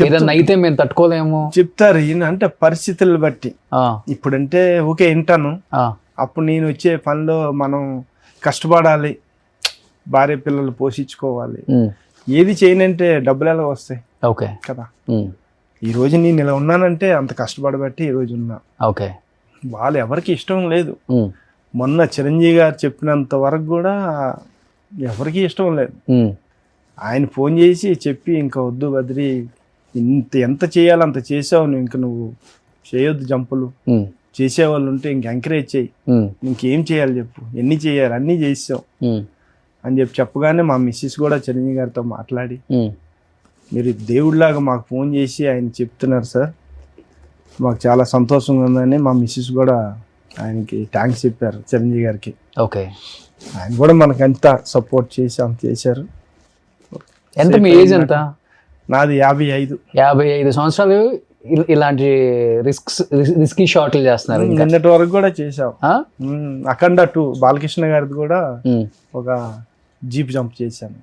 ఏదన్నా అయితే మేము తట్టుకోలేము చెప్తారు. ఈయన అంటే పరిస్థితులు బట్టి. ఇప్పుడంటే ఓకే వింటాను, అప్పుడు నేను వచ్చే పనిలో మనం కష్టపడాలి, భార్య పిల్లలు పోషించుకోవాలి, ఏది చేయనంటే డబ్బులు ఎలా వస్తాయి? ఓకే కదా. ఈ రోజు నేను ఇలా ఉన్నానంటే అంత కష్టపడబట్టి ఈ రోజు ఉన్నా. ఓకే, వాళ్ళు ఎవరికి ఇష్టం లేదు. మొన్న చిరంజీవి గారు చెప్పినంత వరకు కూడా ఎవరికి ఇష్టం లేదు. ఆయన ఫోన్ చేసి చెప్పి ఇంకా వద్దు బద్రి, ఎంత చేయాలో అంత చేసావు, ఇంక నువ్వు చేయొద్దు జంపులు, చేసేవాళ్ళు ఉంటే ఇంక ఎంకరేజ్ చేయి, ఇంకేం చేయాలి చెప్పు, ఎన్ని చేయాలి అన్నీ చేసావు అని చెప్పగానే మా మిస్సెస్ కూడా చిరంజీవి గారితో మాట్లాడి మీరు దేవుడిలాగా మాకు ఫోన్ చేసి ఆయన చెప్తున్నారు సార్, మాకు చాలా సంతోషంగా ఉందని మా మిస్సెస్ కూడా ఆయనకి థ్యాంక్స్ చెప్పారు చిరంజీవి గారికి. ఓకే, ఆయన కూడా మనకి అంత సపోర్ట్ చేసి అంత చేశారు. ఎంత మీ ఏజ్ ఎంత? నాది 55. 55 సంవత్సరాలు ఇలాంటి రిస్కీ షాట్లు చేస్తున్నారు. నిన్నటి వరకు కూడా చేసాం. అఖండ 2 బాలకృష్ణ గారిది కూడా ఒక జీప్ జంప్ చేశాను.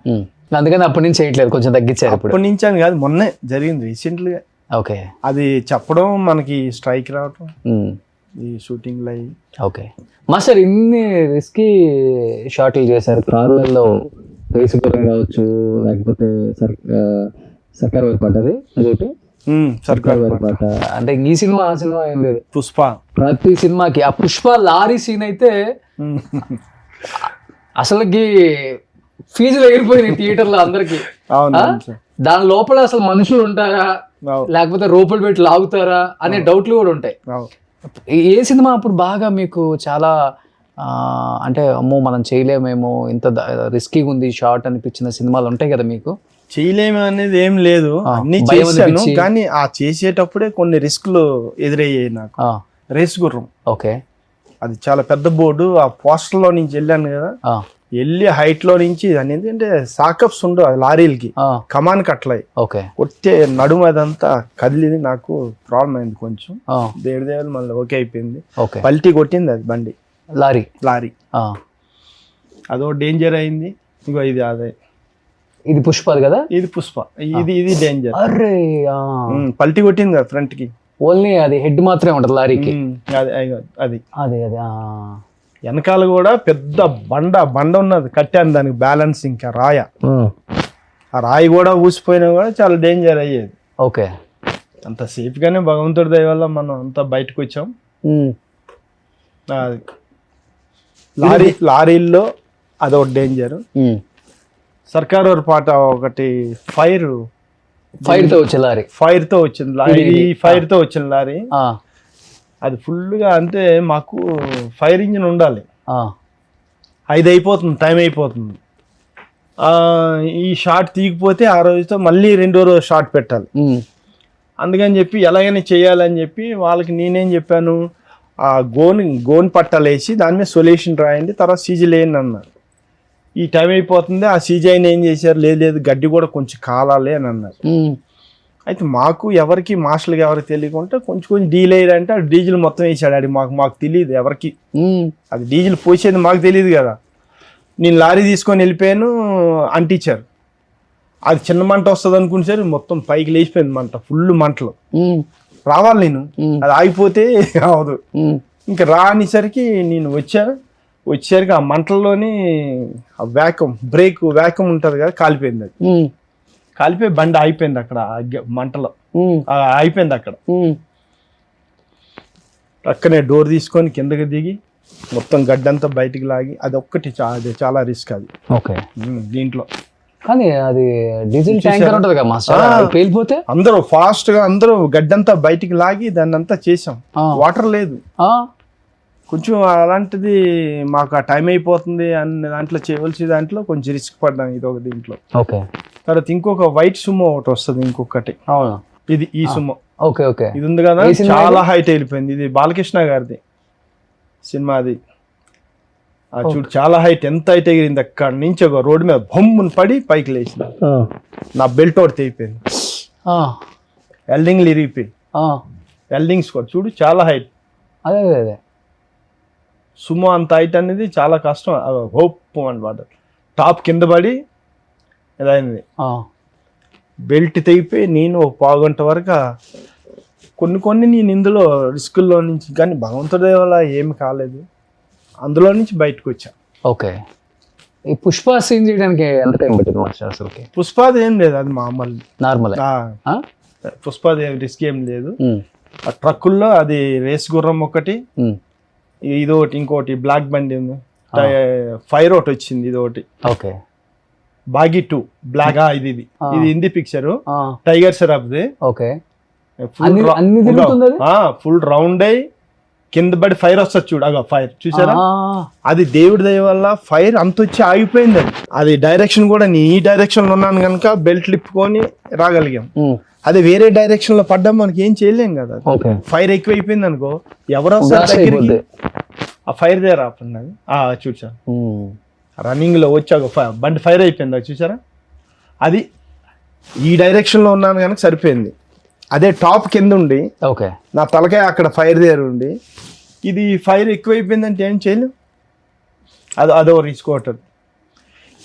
అందుకని అప్పటి నుంచి చేయట్లేదు, కొంచెం తగ్గించారు. అప్పటి నుంచి అని కాదు, మొన్నే జరిగింది రీసెంట్గా. ఓకే, అది చెప్పడం మనకి స్ట్రైక్ రావటం ఈ షూటింగ్ లో. ఓకే మాస్టర్, ఇన్ని రిస్కీ షాట్లు చేశారు, కార్లలో రేసుగుర్రం కావచ్చు, లేకపోతే సర్కార్ వైపాట, అదొకటి సర్కార్ వైపాట, అంటే ఈ సినిమా ఆ సినిమా ఏం లేదు, పుష్ప. ప్రతి సినిమాకి ఆ పుష్ప లారీ సీన్ అయితే అసలుకి ఫీజులు ఎగిరిపోయినాయి థియేటర్లో అందరికి. దాని లోపల అసలు మనుషులు ఉంటారా లేకపోతే రూపాయలు పెట్టి లాగుతారా అనే డౌట్లు కూడా ఉంటాయి. ఏ సినిమా అప్పుడు బాగా మీకు చాలా అంటే అమ్మో మనం చేయలేమేమో, ఇంత రిస్కీగా ఉంది షార్ట్ అనిపించిన సినిమాలు ఉంటాయి కదా మీకు? చేయలేము అనేది ఏం లేదు, అన్ని చేశాను, కానీ ఆ చేసేటప్పుడే కొన్ని రిస్క్లు ఎదురయ్యాయి నాకు. రేస్ గుర్రం, ఓకే, అది చాలా పెద్ద బోర్డు, ఆ పోస్టర్ లో నుంచి వెళ్ళాను కదా, వెళ్ళి హైట్ లో నుంచి ఏంటంటే సాకప్స్ ఉండవు అది లారీలకి, కమాన్ కట్లయి, ఓకే, కొట్టే నడుము అదంతా కదిలింది, నాకు ప్రాబ్లం అయింది కొంచెం. దేవుడు మళ్ళీ ఓకే అయిపోయింది. పల్టీ కొట్టింది అది బండి, లారీ అదో డేంజర్ అయింది. ఇంకో ఇది అదే, ఇది పుష్ప కదా, ఇది పుష్ప, ఇది డేంజర్. అరే పల్టీ కొట్టింది కదా ఫ్రంట్ కి, ఓన్లీ అది హెడ్ మాత్రమే ఉంటుంది లారీకి. అది అదే అదే వెనకాల కూడా పెద్ద బండ ఉన్నది, కట్టాను దానికి బ్యాలెన్స్, ఇంకా రాయ, ఆ రాయి కూడా ఊసిపోయినా కూడా చాలా డేంజర్ అయ్యేది. ఓకే, అంత సేఫ్ గానే భగవంతుడి దయ వల్ల మనం అంతా బయటకు వచ్చాం. లారీల్లో అదొకటి డేంజర్. సర్కార్ పాట ఒకటి ఫైర్ తో వచ్చిన లారీ, ఫైర్ తో వచ్చిన లారీ, అది ఫుల్గా. అంటే మాకు ఫైర్ ఇంజిన్ ఉండాలి, 5 అయిపోతుంది, టైం అయిపోతుంది. ఈ షాట్ తీగిపోతే ఆ రోజుతో మళ్ళీ 2వ రోజు షాట్ పెట్టాలి. అందుకని చెప్పి ఎలాగైనా చేయాలని చెప్పి వాళ్ళకి నేనేం చెప్పాను, ఆ గోన్ పట్టాలేసి దాని మీద సొల్యూషన్ రాయండి, తర్వాత సీజీ లేని అన్నారు. ఈ టైం అయిపోతుంది, ఆ సీజీ అయిన ఏం చేశారు, లేదు గడ్డి కూడా కొంచెం కాలాలి అని అన్నారు. అయితే మాకు ఎవరికి మాస్టర్కి ఎవరికి తెలియకుండా కొంచెం డీల్ అయ్యారంటే ఆ డీజిల్ మొత్తం వేసాడు. అది మాకు తెలియదు ఎవరికి, అది డీజిల్ పోసేది మాకు తెలియదు కదా. నేను లారీ తీసుకొని వెళ్ళిపోయాను, అంటించారు. అది చిన్న మంట వస్తుంది అనుకుంటారు, మొత్తం పైకి లేచిపోయింది మంట, ఫుల్ మంటలు రావాలి. నేను అది ఆగిపోతే అవదు, ఇంకా రానిసరికి నేను వచ్చేసరికి ఆ మంటల్లోని ఆ బ్రేక్ వ్యాకం ఉంటుంది కదా, కాలిపోయింది. అది కాలిపోయి బండి ఆగిపోయింది అక్కడ మంటలో, అయిపోయింది అక్కడ. అక్కనే డోర్ తీసుకొని కిందకి దిగి మొత్తం గడ్డంతా బయటికి లాగి, అది ఒక్కటి చాలా రిస్క్ అది. ఓకే, దీంట్లో కానీ అది డీజిల్ ట్యాంకర్ ఉంటుంది కదా మాస్టర్, పేలిపోతే అందరూ ఫాస్ట్ గా అందరూ గడ్డంతా బయటికి లాగి దాన్ని అంతా చేసాం. వాటర్ లేదు కొంచెం, అలాంటిది మాకు ఆ టైం అయిపోతుంది అన్న దాంట్లో చేయవలసిన దాంట్లో కొంచెం రిస్క్ పడ్డాను. ఇది ఒక దీంట్లో. ఓకే, తర్వాత ఇంకొక వైట్ సుమో ఒకటి వస్తుంది, ఇంకొకటి. ఇది ఈ సుమో. ఓకే ఓకే, ఇది ఉంది కదా, చాలా హైట్ వెళ్ళిపోయింది. ఇది బాలకృష్ణ గారిది సినిమా. అది చూడు చాలా హైట్, ఎంత హైట్ ఎగిరింది. అక్కడ నుంచి ఒక రోడ్డు మీద బొమ్మను పడి పైకి లేచిన, నా బెల్ట్ ఒకటి తెగిపోయింది, వెల్డింగ్లు ఇరిగిపోయింది, వెల్డింగ్స్ కూడా చూడు చాలా హైట్. అదే అదే సుమో అంత హైట్ అనేది చాలా కష్టం. హోప్ అనమాట. టాప్ కింద పడి ఇదైంది, బెల్ట్ తెగిపోయి నేను ఒక పావుగంట వరకు కొన్ని నేను ఇందులో రిస్కుల్లో నుంచి, కానీ భగవంతుడి వల్ల ఏమి కాలేదు, అందులో నుంచి బయటకు వచ్చా. ఓకే, ఈ పుష్ప సీన్ చేయడానికి ఎంత టైం పట్టింది మాస్టర్ అసలుకి? పుష్పాది ఏం లేదు, అది మామూలు నార్మల్. పుష్పాది రిస్క్ ఏం లేదు. ఆ ట్రక్కుల్లో అది రేస్ గుర్రం ఒకటి, ఇది ఒకటి, ఇంకోటి బ్లాక్ బండి ఉంది, ఫైర్ ఒకటి వచ్చింది, ఇది ఒకటి. ఓకే, బాగి 2 బ్లాక్, ఇది హిందీ పిక్చర్, టైగర్ షరాఫ్ది. ఓకే, ఫుల్ రౌండ్ అయ్యి కింద పడి ఫైర్ వస్తుంది చూడు, అగో ఫైర్ చూసారా, అది దేవుడి దయ వల్ల ఫైర్ అంత వచ్చి ఆగిపోయింది. అది డైరెక్షన్ కూడా నేను ఈ డైరెక్షన్ లో ఉన్నాను కనుక బెల్ట్ లిప్పుకొని రాగలిగాం. అది వేరే డైరెక్షన్ లో పడ్డా మనకి ఏం చేయలేం కదా. ఫైర్ ఎక్కువ అయిపోయింది అనుకో, ఎవరో దగ్గరికి ఆ ఫైర్ దగ్గర ఆపండి. చూసా రన్నింగ్ లో వచ్చాక బండి ఫైర్ అయిపోయింది, అది చూసారా. అది ఈ డైరెక్షన్ లో ఉన్నాను కనుక సరిపోయింది. అదే టాప్ కింద ఉండి ఓకే నా తలకాయ అక్కడ ఫైర్ దగ్గర ఉండి ఇది ఫైర్ ఎక్కువైపోయిందంటే ఏం చేయలేం. అదో రిస్క్ ఒకటి.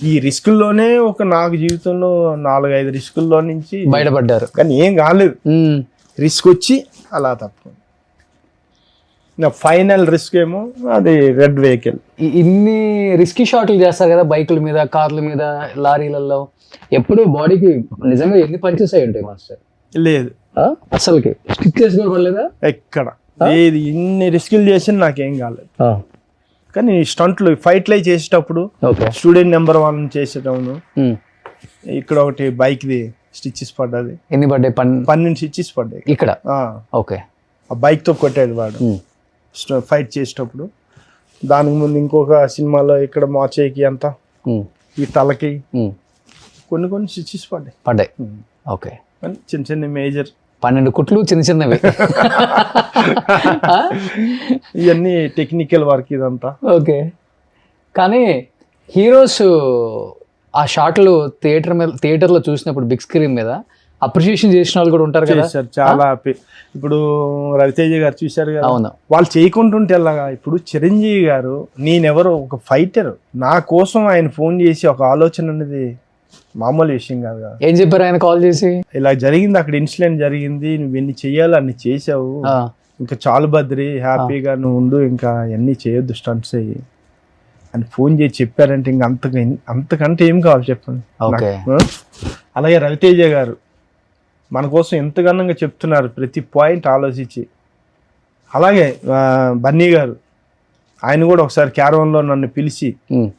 ఈ రిస్కుల్లోనే నాకు జీవితంలో 4-5 రిస్కుల్లో నుంచి బయటపడ్డారు, కానీ ఏం కాలేదు. రిస్క్ వచ్చి అలా తప్ప ఫైనల్ రిస్క్ ఏమో అది రెడ్ వెహికల్. ఇన్ని రిస్కీ షాట్లు చేస్తారు కదా బైకుల మీద, కార్ల మీద, లారీలలో, ఎప్పుడు బాడీకి నిజంగా ఎన్ని పంచెస్ అయి ఉంటాయి మాస్టర్? లేదు అసలుకి స్టిచ్చెస్ కూడా పడలేదా ఎక్కడ? ఏది ఇన్ని రిస్కులు చేసి నాకేం కాలేదు. కానీ స్టంట్లు ఫైట్లు చేసేటప్పుడు స్టూడెంట్ నెంబర్ 1 చేసేటప్పుడు ఇక్కడ ఒకటి బైక్ ది స్టిచ్చెస్ పడ్డది. ఎన్ని పడ్డాయి? 12 స్టిచ్చెస్ పడ్డాయి ఇక్కడ. ఓకే, ఆ బైక్ తో కొట్టాడు వాడు ఫైట్ చేసేటప్పుడు. దానికి ముందు ఇంకొక సినిమాలో ఇక్కడ మోచేయికి అంత, ఈ తలకి కొన్ని స్టిచ్చెస్ పడ్డాయి. ఓకే, చిన్న మేజర్ 12 కుట్లు చిన్న చిన్నవి. ఇవన్నీ టెక్నికల్ వర్క్ ఇదంతా. ఓకే, కానీ హీరోస్ ఆ షాట్లు థియేటర్లో చూసినప్పుడు బిగ్ స్క్రీన్ మీద అప్రిషియేషన్ చేసిన వాళ్ళు కూడా ఉంటారు కదా సార్. చాలా ఇప్పుడు రవితేజ గారు చూశారు కదా, అవును, వాళ్ళు చేయకుంటుంటే ఎలాగా. ఇప్పుడు చిరంజీవి గారు, నేనెవరో ఒక ఫైటర్, నా కోసం ఆయన ఫోన్ చేసి ఒక ఆలోచన అనేది మామూలు విషయం కాదు కదా. ఏం చెప్పారు ఆయన కాల్ చేసి? ఇలా జరిగింది, అక్కడ ఇన్సిడెంట్ జరిగింది, నువ్వు ఎన్ని చెయ్యాలి అన్ని చేసావు, ఇంకా చాలు బద్రి, హ్యాపీగా నువ్వు ఉండు, ఇంకా అన్ని చేయొద్దు, స్టంట్స్ అయ్యి అని ఫోన్ చేసి చెప్పారంటే ఇంకా అంతకంటే ఏం కావాలి చెప్పండి. అలాగే రవితేజ గారు మన కోసం ఎంతగానో చెప్తున్నారు, ప్రతి పాయింట్ ఆలోచించి. అలాగే బన్నీ గారు, ఆయన కూడా ఒకసారి క్యారవన్లో నన్ను పిలిచి,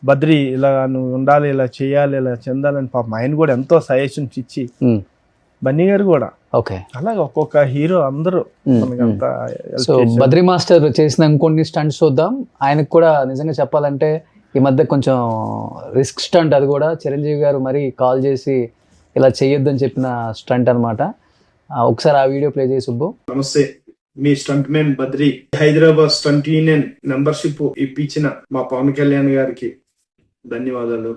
బద్రి ఇలా నువ్వు ఉండాలి, ఇలా చేయాలి, ఇలా చెందాలని పాపం ఆయన కూడా ఎంతో సజెషన్స్ ఇచ్చి, బన్నీ గారు కూడా. ఓకే, అలాగే ఒక్కొక్క హీరో అందరూ మనకంతా. సో బద్రి మాస్టర్ చేసిన ఇంకొన్ని స్టంట్స్ చూద్దాం. ఆయనకు కూడా నిజంగా చెప్పాలంటే ఈ మధ్య కొంచెం రిస్క్ స్టంట్, అది కూడా చిరంజీవి గారు మరీ కాల్ చేసి ఇలా చేయొద్దని చెప్పిన స్టంట్ అనమాట. ఒకసారి ఆ వీడియో ప్లే చేసి సుబ్బు. నమస్తే, మీ stunt man Badri. Hyderabad stunt union membership ఇప్పించిన మా పవన్ కళ్యాణ్ గారికి ధన్యవాదాలు.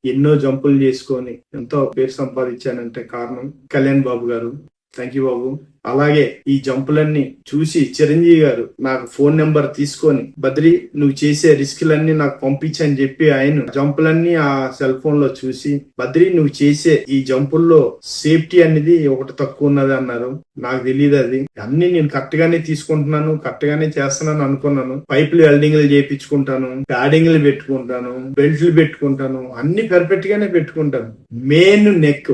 ఎన్నో జంపులు చేసుకొని ఎంతో పేరు సంపాదించానంటే కారణం కళ్యాణ్ బాబు గారు. థ్యాంక్ యూ బాబు. అలాగే ఈ జంపులన్నీ చూసి చిరంజీవి గారు నాకు ఫోన్ నెంబర్ తీసుకొని, బద్రి నువ్వు చేసే రిస్క్లన్నీ నాకు పంపించని చెప్పి ఆయన జంపులన్నీ ఆ సెల్ ఫోన్ లో చూసి, బద్రి నువ్వు చేసే ఈ జంపుల్లో సేఫ్టీ అనేది ఒకటి తక్కువ ఉన్నది అన్నారు. నాకు తెలియదు అది. అన్ని నేను కరెక్ట్ గానే తీసుకుంటున్నాను, కరెక్ట్ గానే చేస్తున్నాను అనుకున్నాను. పైపులు వెల్డింగ్లు చేయించుకుంటాను, ప్యాడింగ్లు పెట్టుకుంటాను, బెల్ట్లు పెట్టుకుంటాను, అన్ని పర్ఫెక్ట్ గానే పెట్టుకుంటాను. మెయిన్ నెక్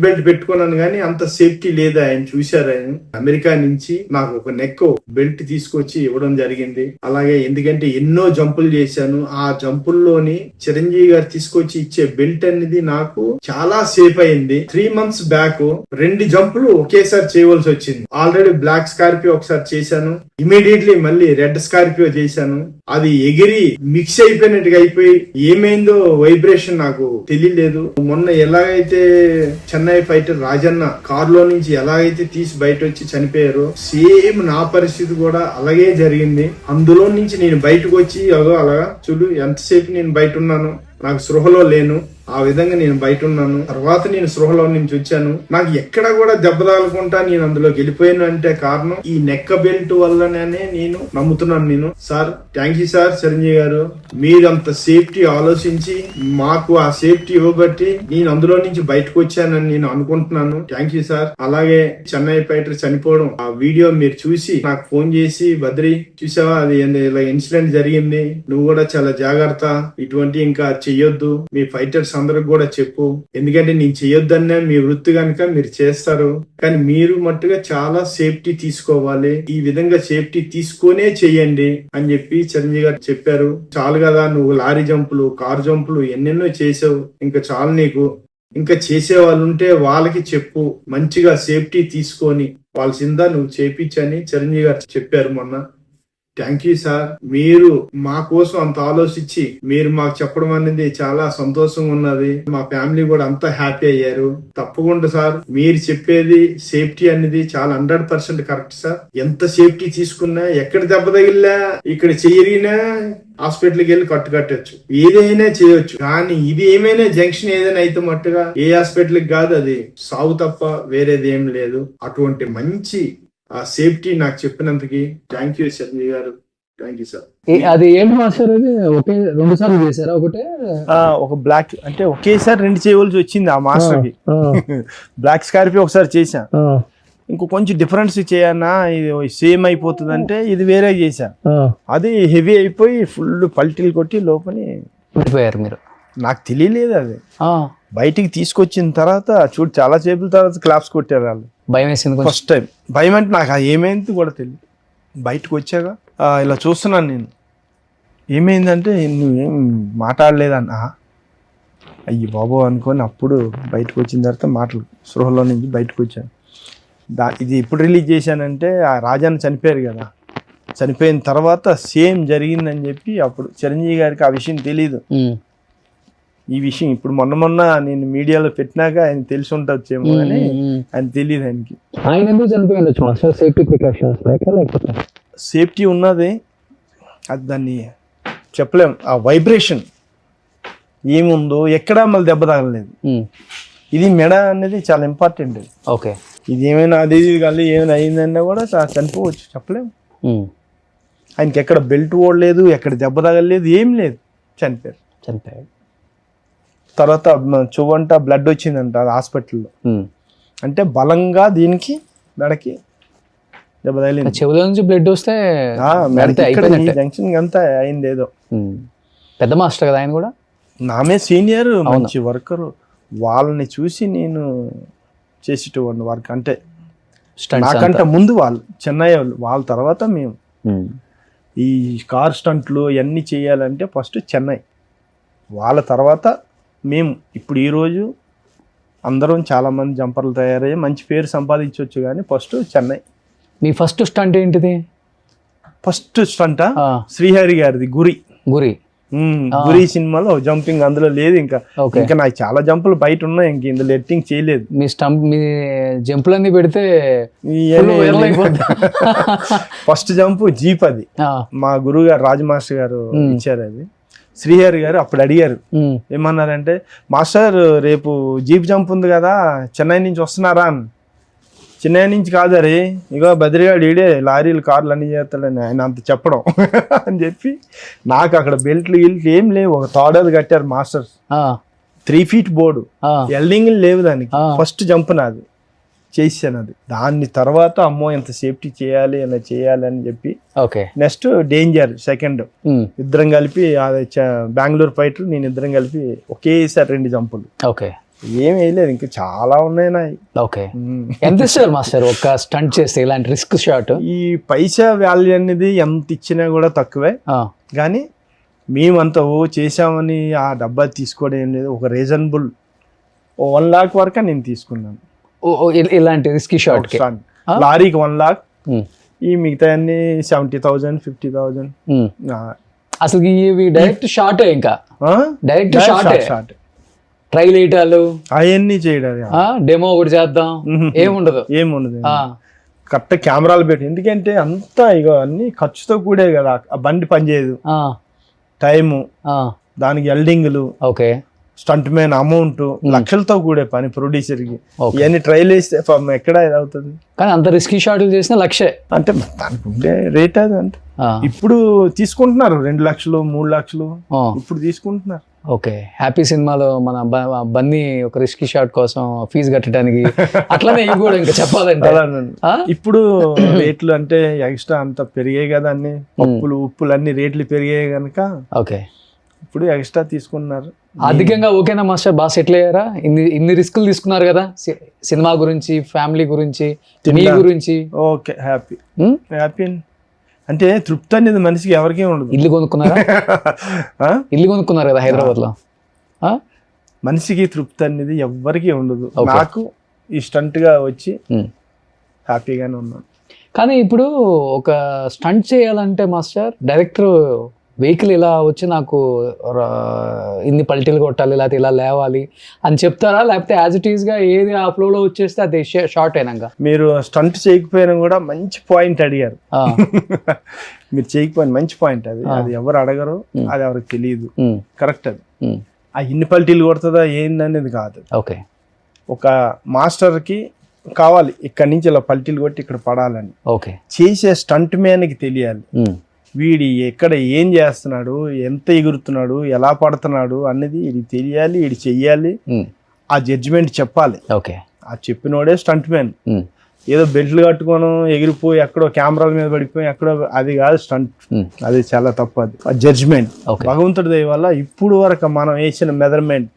బెల్ట్ పెట్టుకున్నాను, కానీ అంత సేఫ్టీ లేదు. ఆయన చూశారు, ఆయన అమెరికా నుంచి నాకు ఒక నెక్ బెల్ట్ తీసుకొచ్చి ఇవ్వడం జరిగింది. అలాగే ఎందుకంటే ఎన్నో జంపులు చేశాను, ఆ జంపుల్లోని చిరంజీవి గారు తీసుకొచ్చి ఇచ్చే బెల్ట్ అనేది నాకు చాలా సేఫ్ అయింది. 3 months బ్యాక్ 2 జంపులు ఒకేసారి చేయవలసి వచ్చింది. ఆల్రెడీ బ్లాక్ స్కార్పియో ఒకసారి చేశాను, ఇమీడియట్లీ మళ్ళీ రెడ్ స్కార్పియో చేశాను. అది ఎగిరి మిక్స్ అయిపోయినట్టుగా అయిపోయి ఏమైందో వైబ్రేషన్ నాకు తెలియలేదు. మొన్న ఎలాగైతే చెన్నై ఫైటర్ రాజన్న కారులో నుంచి ఎలాగైతే తీసి బయట వచ్చి చనిపోయారో, సేమ్ నా పరిస్థితి కూడా అలాగే జరిగింది. అందులో నుంచి నేను బయటకు వచ్చి అలాగా చూడు ఎంతసేపు నేను బయట ఉన్నాను. నాకు స్పృహలో లేను, ఆ విధంగా నేను బయట ఉన్నాను. తర్వాత నేను స్పృహలో నుంచి వచ్చాను. నాకు ఎక్కడ కూడా దెబ్బ తగలకుండా నేను అందులోకి వెళ్ళిపోయాను అంటే కారణం ఈ నెక్క బెల్ట్ వల్లనే నేను నమ్ముతున్నాను. నేను sir thank you sir Chiranjeevi గారు, మీరంత సేఫ్టీ ఆలోచించి మాకు ఆ సేఫ్టీ ఇవ్వబట్టి నేను అందులో నుంచి బయటకు వచ్చానని నేను అనుకుంటున్నాను. Thank you sir. అలాగే చెన్నై ఫైటర్ చనిపోవడం ఆ వీడియో మీరు చూసి నాకు ఫోన్ చేసి బద్రి చూసావా అది ఇలా ఇన్సిడెంట్ జరిగింది, నువ్వు కూడా చాలా జాగ్రత్త, ఇటువంటి ఇంకా చెయ్యొద్దు, మీ ఫైటర్స్ అందరికి కూడా చెప్పు, ఎందుకంటే నేను చెయ్యొద్దనే మీ వృత్తి కనుక మీరు చేస్తారు, కానీ మీరు మట్టుగా చాలా సేఫ్టీ తీసుకోవాలి, ఈ విధంగా సేఫ్టీ తీసుకొనే చెయ్యండి అని చెప్పి చిరంజీవి గారు చెప్పారు. చాలు కదా నువ్వు లారీ జంపులు, కారు జంపులు ఎన్నెన్నో చేసావు, ఇంకా చాలు నీకు, ఇంకా చేసే వాళ్ళు ఉంటే వాళ్ళకి చెప్పు, మంచిగా సేఫ్టీ తీసుకొని వాళ్ళసిందా నువ్వు చేపించని చిరంజీవి గారు చెప్పారు మొన్న. Thank you sir. మీరు మా కోసం అంత ఆలోచించి మీరు మాకు చెప్పడం అనేది చాలా సంతోషంగా ఉన్నది. మా ఫ్యామిలీ కూడా అంతా హ్యాపీ అయ్యారు. తప్పకుండా సార్ మీరు చెప్పేది సేఫ్టీ అనేది చాలా 100% కరెక్ట్ సార్. ఎంత సేఫ్టీ తీసుకున్నా, ఎక్కడ దెబ్బ తగిలినా, ఇక్కడ చెయ్యరిగినా హాస్పిటల్కి వెళ్ళి కట్టొచ్చు, ఏదైనా చేయొచ్చు. కానీ ఇది ఏమైనా జంక్షన్ ఏదైనా అయితే మట్టుగా ఏ హాస్పిటల్కి కాదు, అది సాగు తప్ప వేరేది ఏం లేదు. అటువంటి మంచి ఆ సేఫ్టీ నాకు చెప్పినందుకు థ్యాంక్ యూ చిరంజీవి గారు. Thank you sir. అది ఏంటి మాస్టర్, అది ఒకే 2 సార్లు చేశారా? ఒకటే ఒక బ్లాక్ అంటే ఒకేసారి 2 చేయవలసి వచ్చింది ఆ మాస్టర్ కి. బ్లాక్ స్కార్పియో ఒకసారి చేశా, ఇంకో కొంచెం డిఫరెన్స్ చేయన్నా ఇది సేమ్ అయిపోతుంది అంటే ఇది వేరే చేశా, అది హెవీ అయిపోయి ఫుల్ పల్టీలు కొట్టి లోపలి పడిపోయారు మీరు. నాకు తెలియలేదు అది. బయటికి తీసుకొచ్చిన తర్వాత చూడు చాలా సేపుల తర్వాత క్లాప్స్ కొట్టారు వాళ్ళు. భయం వేసింది కొంచెం. ఫస్ట్ టైం భయం అంటే నాకు అది ఏమైంది కూడా తెలియదు. బయటకు వచ్చాక ఇలా చూస్తున్నాను నేను, ఏమైందంటే నువ్వేం మాట్లాడలేదన్నా, అయ్యి బాబో అనుకొని అప్పుడు బయటకు వచ్చిన తర్వాత మాటలు స్పృహలో నుంచి బయటకు వచ్చాను. ఇది ఎప్పుడు రిలీజ్ చేశానంటే ఆ రాజాని చనిపోయారు కదా, చనిపోయిన తర్వాత సేమ్ జరిగిందని చెప్పి అప్పుడు చిరంజీవి గారికి ఆ విషయం తెలీదు. ఈ విషయం ఇప్పుడు మొన్న నేను మీడియాలో పెట్టినాక ఆయన తెలిసి ఉండొచ్చేమో అని ఆయన తెలియదు ఆయనకి. ఆయన ఎందుకు చనిపోయిండొచ్చు మాస్టర్? సేఫ్టీ ప్రికాషన్స్ లేకపోతే సేఫ్టీ ఉన్నది, అది దాన్ని చెప్పలేం. ఆ వైబ్రేషన్ ఏముందో ఎక్కడా మళ్ళీ దెబ్బ తగలలేదు. ఇది మెడ అనేది చాలా ఇంపార్టెంట్. ఓకే, ఇది ఏమైనా అది కానీ ఏమైనా అయిందన్నా కూడా చనిపోవచ్చు, చెప్పలేము. ఆయనకి ఎక్కడ బెల్ట్ ఓడలేదు, ఎక్కడ దెబ్బ తగలలేదు, ఏం లేదు, చనిపోయారు. తర్వాత చువ్వంట బ్లడ్ వచ్చిందంట అది హాస్పిటల్లో. అంటే బలంగా దీనికి మెడకి దెబ్బ తగిలింది. చెవుల నుంచి బ్లడ్ వస్తే జంక్షన్ అంతా అయింది ఏదో. పెద్ద మాస్టర్ కదా ఆయన కూడా, నామే సీనియర్, మంచి వర్కరు. వాళ్ళని చూసి నేను చేసేటవాడిని వర్క్. అంటే నాకంటే ముందు వాళ్ళు చెన్నై వాళ్ళ తర్వాత మేము ఈ కార్ స్టంట్లు ఇవన్నీ చేయాలంటే ఫస్ట్ చెన్నై, వాళ్ళ తర్వాత మేము. ఇప్పుడు ఈరోజు అందరం చాలామంది జంపర్లు తయారయ్యి మంచి పేరు సంపాదించవచ్చు, కానీ ఫస్ట్ చెన్నై. మీ ఫస్ట్ స్టంట్ ఏంటిది? ఫస్ట్ స్టంటా శ్రీహరి గారిది గురి. గురి సినిమాలో జంపింగ్ అందులో లేదు. ఇంకా నాకు చాలా జంపులు బయట ఉన్నాయి, ఇంక ఇందులో ఎడిటింగ్ చేయలేదు. మీ జంపులన్నీ పెడితే ఫస్ట్ జంపు జీప్, అది మా గురువు గారు రాజు మాస్టర్ గారు ఇచ్చారు. అది శ్రీహరి గారు అప్పుడు అడిగారు, ఏమన్నారంటే మాస్టర్ రేపు జీప్ జంప్ ఉంది కదా చెన్నై నుంచి వస్తున్నారా అని. చెన్నై నుంచి కాదరే, ఇగో బద్రిగాడు ఈడే లారీలు కార్లు అన్ని చేస్తాడని ఆయన అంత చెప్పడం అని చెప్పి నాకు అక్కడ బెల్ట్లు ఏం లేవు. ఒక తాడది కట్టారు మాస్టర్స్, 3 feet బోర్డు, ఎల్డింగ్ లేవు దానికి. ఫస్ట్ జంప్ నాది, చేసాను అది. దాని తర్వాత అమ్మో ఎంత సేఫ్టీ చేయాలి అలా చేయాలి అని చెప్పి నెక్స్ట్ డేంజర్ సెకండ్, ఇద్దరం కలిపి బెంగళూరు ఫైటర్ నేను ఇద్దరం కలిపి ఒకేసారి 2 జంపులు. ఏం వేయలేదు, ఇంకా చాలా ఉన్నాయి నాయి. ఎంత ఇస్తారు మాస్టర్ ఒక స్టంట్ చేస్తే ఇలాంటి రిస్క్ షాట్? ఈ పైసా వాల్యూ అనేది ఎంత ఇచ్చినా కూడా తక్కువే, కానీ మేమంతా చేసామని ఆ డబ్బా తీసుకోవడం ఏం లేదు. ఒక రీజనబుల్ 1 lakh వరకు నేను తీసుకున్నాను ఇలాంటి రిస్కీ షాట్. లారీకి 1 lakh, ఈ మిగతా అన్ని 70,000 50,000. అసలు ఇవి డైరెక్ట్ షాట్, ఇంకా డైరెక్ట్ షాట్, ట్రైల్ వేయటాలు అవన్నీ చేయడం, డెమో ఒకటి చేద్దాం ఏముండదు. కరెక్ట్ కెమెరాలు పెట్టి, ఎందుకంటే అంతా ఇక అన్ని ఖర్చుతో కూడే కదా, ఆ బండి పనిచేయదు, టైము దానికి ఎల్డింగ్లు, ఓకే స్టంట్ మ్యాన్ అమౌంట్, లక్షలతో కూడే పని ప్రొడ్యూసర్ కి. Okay. ఇవన్నీ ట్రైల్ వేస్తే పాపం ఎక్కడ ఇది అవుతుంది కానీ అంత రిస్కీ షాట్లు చేసిన లక్షే. అంటే దానికి ఉండే రేట్ అది. అంటే ఆ, ఇప్పుడు తీసుకుంటున్నారు 2 లక్షలు 3 లక్షలు ఆ, ఇప్పుడు తీసుకుంటున్నారు. ఓకే. హ్యాపీ సినిమాలో మన బన్నీ ఒక రిస్కీ షాట్ కోసం ఫీజు కట్టడానికి అట్లనే ఇవి కూడా ఇంకా చెప్పాలంటే. అలానే. ఆ? ఇప్పుడు రేట్లు అంటే ఎక్స్ట్రా అంత పెరిగాయి కదా, అన్ని పప్పులు ఉప్పులు అన్ని రేట్లు పెరిగాయి కనుక ఓకే. ఇప్పుడు ఎక్స్ట్రా తీసుకున్నారు. ఆర్థికంగా ఓకేనా మాస్టర్? బాగా సెటిల్ అయ్యారా? ఇన్ని రిస్కులు తీసుకున్నారు కదా, సినిమా గురించి, ఫ్యామిలీ గురించి, మీ గురించి. Okay, happy happy. అంటే తృప్తి అనేది మనిషికి ఎవరికీ ఉండదు. ఇల్లు కొనుక్కున్నారా? ఆ? ఇల్లు కొనుక్కున్నారు కదా హైదరాబాద్ లో. మనిషికి తృప్తి అనేది ఎవ్వరికీ ఉండదు. Okay. నాకు ఈ స్టంట్ గా వచ్చి హ్యాపీగానే ఉన్నాను. కానీ ఇప్పుడు ఒక స్టంట్ చేయాలంటే మాస్టర్, డైరెక్టర్ వెహికల్ ఇలా వచ్చి నాకు ఇన్ని పల్టీలు కొట్టాలి, లేకపోతే ఇలా లేవాలి అని చెప్తారా, లేకపోతే యాజ్ ఇట్ ఈస్ గా ఏది ఆ ఫ్లోలో వచ్చేస్తే అది షార్ట్ అయినాక? మీరు స్టంట్ చేయకపోయినా కూడా మంచి పాయింట్ అడిగారు. మీరు చేయకపోయిన మంచి పాయింట్ అది. అది ఎవరు అడగరు, అది ఎవరికి తెలియదు. కరెక్ట్. అది ఆ ఇన్ని పల్టీలు కొడుతుందా ఏందనేది కాదు. ఓకే. ఒక మాస్టర్కి కావాలి ఇక్కడి నుంచి ఇలా పల్టీలు కొట్టి ఇక్కడ పడాలని. ఓకే. చేసే స్టంట్ మ్యాన్కి తెలియాలి వీడి ఎక్కడ ఏం చేస్తున్నాడు, ఎంత ఎగురుతున్నాడు, ఎలా పడుతున్నాడు అనేది ఇది తెలియాలి, ఇది చెయ్యాలి. ఆ జడ్జిమెంట్ చెప్పాలి. ఓకే. ఆ చెప్పినోడే స్టంట్ మ్యాన్. ఏదో బెల్ట్లు కట్టుకోను ఎగిరిపోయి ఎక్కడో కెమెరాల మీద పడిపోయి ఎక్కడో, అది కాదు స్టంట్. అది చాలా తప్పు. అది ఆ జడ్జిమెంట్ భగవంతుడి దయ వల్ల ఇప్పుడు వరకు మనం వేసిన మెజర్మెంట్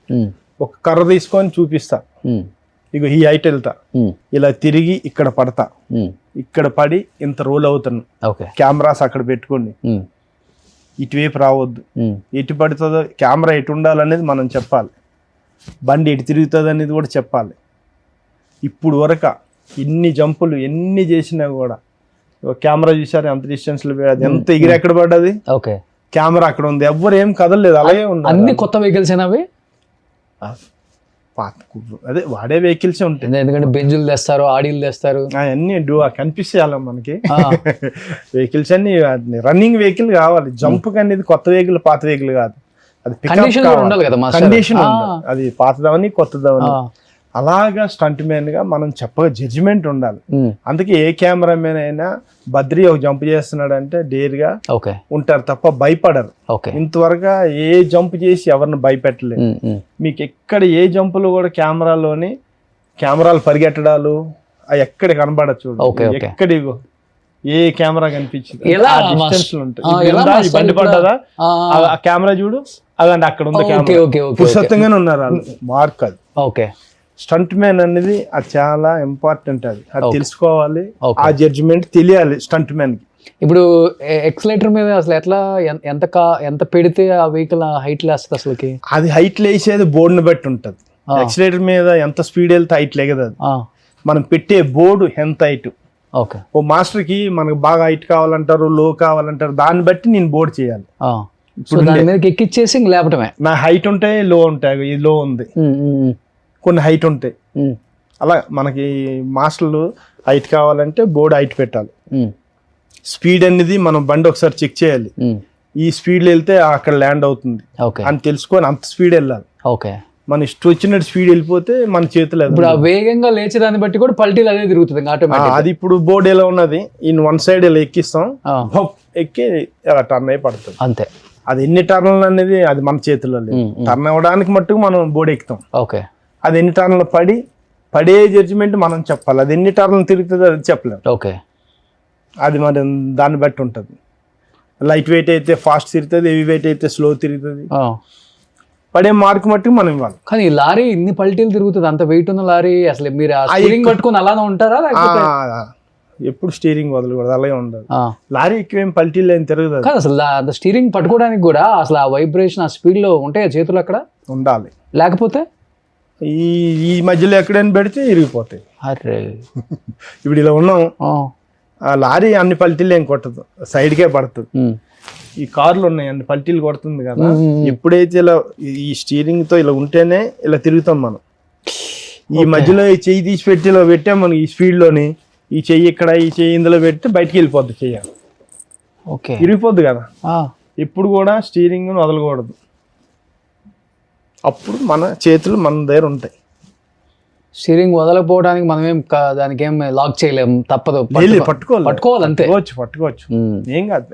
ఒక కర్ర తీసుకొని చూపిస్తా, ఇక ఈ హైట్ వెళ్తా, ఇలా తిరిగి ఇక్కడ పడతా, ఇక్కడ పడి ఇంత రోల్ అవుతాను. కెమెరాస్ అక్కడ పెట్టుకోండి, ఇటువైపు రావద్దు, ఎటు పడుతుందో కెమెరా ఎటు ఉండాలనేది మనం చెప్పాలి, బండి ఎటు తిరుగుతుంది అనేది కూడా చెప్పాలి. ఇప్పుడు వరకు ఇన్ని జంపులు ఎన్ని చేసినా కూడా కెమెరా చూసారు ఎంత డిస్టెన్స్ లో, ఎంత ఎగిరి ఎక్కడ పడ్డది, కెమెరా అక్కడ ఉంది, ఎవ్వరు ఏం కదలలేదు, అలాగే ఉంది. అన్ని కొత్త వెహికల్స్ అవి పాత అదే వాడే వెహికల్స్ ఉంటాయి. ఎందుకంటే బెంజులు తెస్తారు, ఆడీలు తెస్తారు, అవన్నీ కనిపిస్తాయి మనకి. వెహికల్స్ అన్ని రన్నింగ్ వెహికల్ కావాలి. జంప్ అనేది కొత్త వెహికల్ పాత వెహికల్ కాదు, అది కండిషన్ ఉండాలి కదా, కండిషన్ అది పాతదవని కొత్తదవని. అలాగా స్టంట్ మ్యాన్ గా మనం చెప్పగా జడ్జిమెంట్ ఉండాలి. అందుకే ఏ కెమెరామెన్ అయినా బద్రి ఒక జంప్ చేస్తున్నాడు అంటే డేర్ గా ఉంటారు తప్ప భయపడరు. ఇంతవరకు ఏ జంప్ చేసి ఎవరిని భయపెట్టలేదు. మీకు ఎక్కడ ఏ జంపులు కూడా కెమెరాలు పరిగెట్టడాలు అవి ఎక్కడ కనబడచ్చు, ఎక్కడ ఏ కెమెరా కనిపించింది బండి పడ్డదా ఆ కెమెరా చూడు, అదండి అక్కడ ఉంది కెమెరా, పుస్తకంగానే ఉన్నారు వాళ్ళు. మార్క్ అది. స్టంట్ మ్యాన్ అనేది అది చాలా ఇంపార్టెంట్. అది తెలుసుకోవాలి, ఆ జడ్జిమెంట్ తెలియాలి స్టంట్ మ్యాన్ కి. ఇప్పుడు ఎక్సలేటర్ మీద అసలు ఎట్లా ఎంత పెడితే ఆ వెహికల్ హైట్ లేస్తుంది అసలుకి? అది హైట్ లేసేది బోర్డుని బట్టి ఉంటది. ఎక్సలేటర్ మీద ఎంత స్పీడ్ వెళ్తే హైట్ లేగదు. అది మనం పెట్టే బోర్డు ఎంత హైట్. ఓ మాస్టర్ కి మనకు బాగా హైట్ కావాలంటారు, లో కావాలంటారు, దాన్ని బట్టి నేను బోర్డు చేయాలి. ఇప్పుడు దాని మీద ఎక్కిచ్చేసి లేపటమే. నా హైట్ ఉంటాయి, లో ఉంటాయి. ఇది లో ఉంది, కొన్ని హైట్ ఉంటాయి. అలా మనకి మాస్టర్లు హైట్ కావాలంటే బోర్డు హైట్ పెట్టాలి. స్పీడ్ అనేది మనం బండి ఒకసారి చెక్ చేయాలి, ఈ స్పీడ్ వెళ్తే అక్కడ ల్యాండ్ అవుతుంది అని తెలుసుకొని అంత స్పీడ్ వెళ్ళాలి. మన ఇష్టం వచ్చినట్టు స్పీడ్ వెళ్ళిపోతే మన చేతిలో ఇప్పుడు వేగంగా లేచే దాన్ని బట్టి కూడా పల్టీలు అదే తిరుగుతుంది. అది ఇప్పుడు బోర్డు ఎలా ఉన్నది, ఇన్ వన్ సైడ్ ఇలా ఎక్కిస్తాం, ఎక్కి ఇలా టర్న్ అయి పడుతుంది అంతే. అది ఎన్ని టర్న్లు అనేది అది మన చేతిలో లేదు. టర్న్ అవ్వడానికి మట్టుకు మనం బోర్డు ఎక్కుతాం. అది ఎన్ని టర్న్లు పడే జడ్జిమెంట్ మనం చెప్పాలి. అది ఎన్ని టర్న్లు తిరుగుతుంది అది చెప్పలేము. అది మరి దాన్ని బట్టి ఉంటుంది. లైట్ వెయిట్ అయితే ఫాస్ట్ తిరుగుతుంది, హెవీ వెయిట్ అయితే స్లో తిరుగుతుంది. పడే మార్క్ మట్టుకు మనం ఇవ్వాలి. కానీ ఈ లారీ ఇన్ని పల్టీలు తిరుగుతుంది, అంత వెయిట్ ఉన్న లారీ, అసలు మీరు స్టీరింగ్ పట్టుకుని అలానే ఉంటారా? ఎప్పుడు స్టీరింగ్ వదలకూడదు, అలాగే ఉండదు. లారీ ఎక్కువేం పల్టీలు ఏం తిరగదు. కాదు అసలు అంత స్టీరింగ్ పట్టుకోవడానికి కూడా అసలు ఆ వైబ్రేషన్ ఆ స్పీడ్ లో ఉంటాయి చేతులు అక్కడ ఉండాలి. లేకపోతే ఈ మధ్యలో ఎక్కడైనా పెడితే ఇరిగిపోతాయి. ఇప్పుడు ఇలా ఉన్నాం, ఆ లారీ అన్ని పల్టీలు ఏం కొట్టదు, సైడ్కే పడుతుంది. ఈ కార్లు ఉన్నాయి అన్ని పల్టీలు కొడుతుంది కదా. ఎప్పుడైతే ఇలా ఈ స్టీరింగ్ తో ఇలా ఉంటేనే ఇలా తిరుగుతాం మనం. ఈ మధ్యలో ఈ చెయ్యి తీసి పెట్టి ఇలా పెట్టాం మనం, ఈ స్పీడ్ లోని ఈ చెయ్యి ఇక్కడ, ఈ చెయ్యి ఇందులో పెడితే బయటికి వెళ్ళిపోద్ది, చెయ్యాలి ఇరిగిపోద్ది కదా. ఎప్పుడు కూడా స్టీరింగ్ వదలకూడదు. అప్పుడు మన చేతులు మన దగ్గర ఉంటాయి. స్టీరింగ్ వదలకపోవడానికి మనం ఏం దానికి ఏం లాక్ చేయలేం, తప్పదు, పట్టుకోవాలి అంతే. పట్టుకోవచ్చు ఏం కాదు,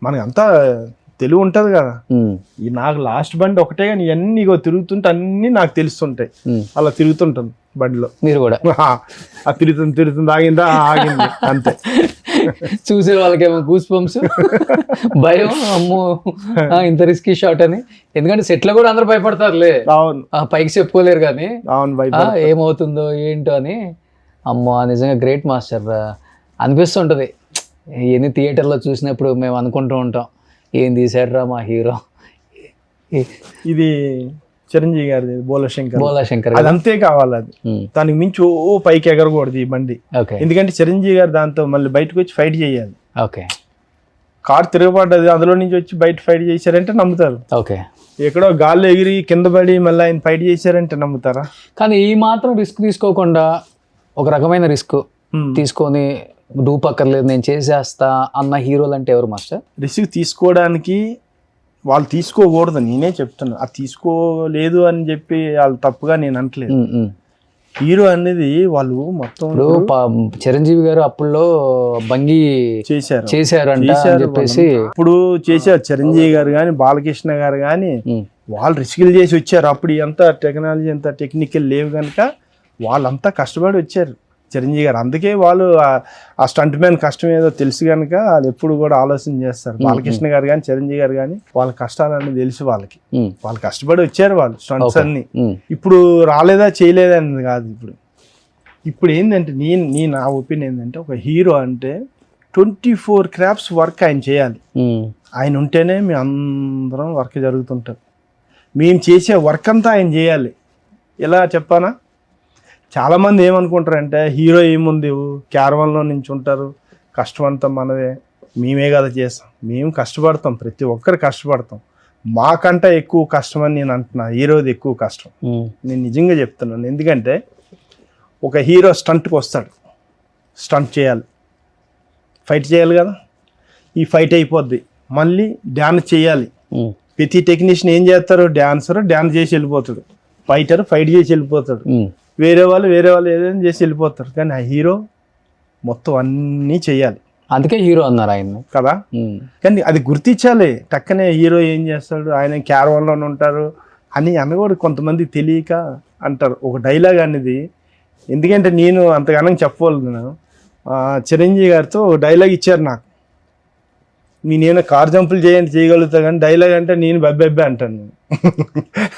మనకి అంతా తెలివి ఉంటుంది కదా. ఈ నాకు లాస్ట్ బండి ఒకటే కానీ ఇవన్నీ తిరుగుతుంటే అన్ని నాకు తెలుస్తుంటాయి, అలా తిరుగుతుంటాను బండిలో. మీరు కూడా ఆ తిరుగుతుంది ఆగిందా ఆగింది అంతే. చూసే వాళ్ళకేమో గూస్ బంప్స్, భయం, అమ్మో ఇంత రిస్కీ షాట్ అని. ఎందుకంటే సెట్ లో కూడా అందరూ భయపడతారులే, అవును పైకి చెప్పుకోలేరు కానీ అవును ఏమవుతుందో ఏంటో అని. అమ్మో నిజంగా గ్రేట్ మాస్టర్ అనిపిస్తుంటది. ఎన్ని థియేటర్లో చూసినప్పుడు మేము అనుకుంటూ ఉంటాం, ఏం తీసాడురా మా హీరో. ఇది చిరంజీవి గారిది బోలాశంకర్, అది అంతే కావాలి. అది దానికి మించి పైకి ఎగరకూడదు ఈ బండి. ఎందుకంటే చిరంజీవి గారు దాంతో మళ్ళీ బయటకు వచ్చి ఫైట్ చేయాలి. ఓకే, కార్ తిరగబడ్డది, అందులో నుంచి వచ్చి బయట ఫైట్ చేశారంటే నమ్ముతారు. ఓకే, ఎక్కడో గాల్లో ఎగిరి కింద పడి మళ్ళీ ఆయన ఫైట్ చేశారంటే నమ్ముతారా? కానీ ఈ మాత్రం రిస్క్ తీసుకోకుండా ఒక రకమైన రిస్క్ తీసుకొని డూపక్కర్లేదు నేను చేసేస్తా అన్న హీరోలు అంటే ఎవరు మాస్టర్? రిస్క్ తీసుకోవడానికి వాళ్ళు తీసుకోకూడదు, నేనే చెప్తున్నా. అది తీసుకోలేదు అని చెప్పి వాళ్ళు తప్పుగా నేను అనట్లేదు. హీరో అనేది వాళ్ళు మొత్తం చిరంజీవి గారు అప్పుల్లో బంగి చేశారంట చెప్పేసి ఇప్పుడు చేశారు. చిరంజీవి గారు కానీ బాలకృష్ణ గారు కానీ వాళ్ళు రిస్కులు చేసి వచ్చారు. అప్పుడు ఎంత టెక్నాలజీ ఎంత టెక్నికల్ లేవు కనుక వాళ్ళంతా కష్టపడి వచ్చారు చిరంజీవి గారు. అందుకే వాళ్ళు ఆ స్టంట్ మ్యాన్ కష్టం ఏదో తెలుసు కనుక వాళ్ళు ఎప్పుడు కూడా ఆలోచన చేస్తారు. బాలకృష్ణ గారు కానీ చిరంజీవి గారు కానీ వాళ్ళ కష్టాలన్నీ తెలుసు వాళ్ళకి. వాళ్ళు కష్టపడి వచ్చారు వాళ్ళు స్టంట్స్ అన్ని. ఇప్పుడు రాలేదా చేయలేదా అనేది కాదు. ఇప్పుడు ఏంటంటే నా ఒపీనియన్ ఏంటంటే ఒక హీరో అంటే 24 క్రాఫ్ట్స్ వర్క్ ఆయన చేయాలి. ఆయన ఉంటేనే మేము అందరం వర్క్ జరుగుతుంటాం. మేము చేసే వర్క్ అంతా ఆయన చేయాలి. ఎలా చెప్పానా? చాలామంది ఏమనుకుంటారంటే హీరో ఏముంది క్యారవాన్లో నుంచి ఉంటారు, కష్టం అంతా మనదే, మేమే కదా చేస్తాం. మేము కష్టపడతాం, ప్రతి ఒక్కరు కష్టపడతాం. మాకంటే ఎక్కువ కష్టం అని నేను అంటున్నా, హీరోది ఎక్కువ కష్టం. నేను నిజంగా చెప్తున్నాను. ఎందుకంటే ఒక హీరో స్టంట్కి వస్తాడు, స్టంట్ చేయాలి, ఫైట్ చేయాలి కదా. ఈ ఫైట్ అయిపోద్ది, మళ్ళీ డ్యాన్స్ చేయాలి. ప్రతి టెక్నీషియన్ ఏం చేస్తారు? డ్యాన్సర్ డ్యాన్స్ చేసి వెళ్ళిపోతాడు, ఫైటర్ ఫైట్ చేసి వెళ్ళిపోతాడు, వేరే వాళ్ళు ఏదైనా చేసి వెళ్ళిపోతారు. కానీ ఆ హీరో మొత్తం అన్నీ చెయ్యాలి. అందుకే హీరో అన్నారు ఆయన కదా. కానీ అది గుర్తించాలి. టక్కనే హీరో ఏం చేస్తాడు, ఆయన క్యారవాన్లోనే ఉంటారు అని అనకూడదు. కొంతమంది తెలియక అంటారు ఒక డైలాగ్ అనేది. ఎందుకంటే నేను అంతగానం చెప్పవలను. చిరంజీవి గారితో ఒక డైలాగ్ ఇచ్చారు నాకు. నేనేమైనా కార్ జంపులు చేయగలుగుతా కానీ డైలాగ్ అంటే నేను బెబ్బెబ్బే అంటాను నేను.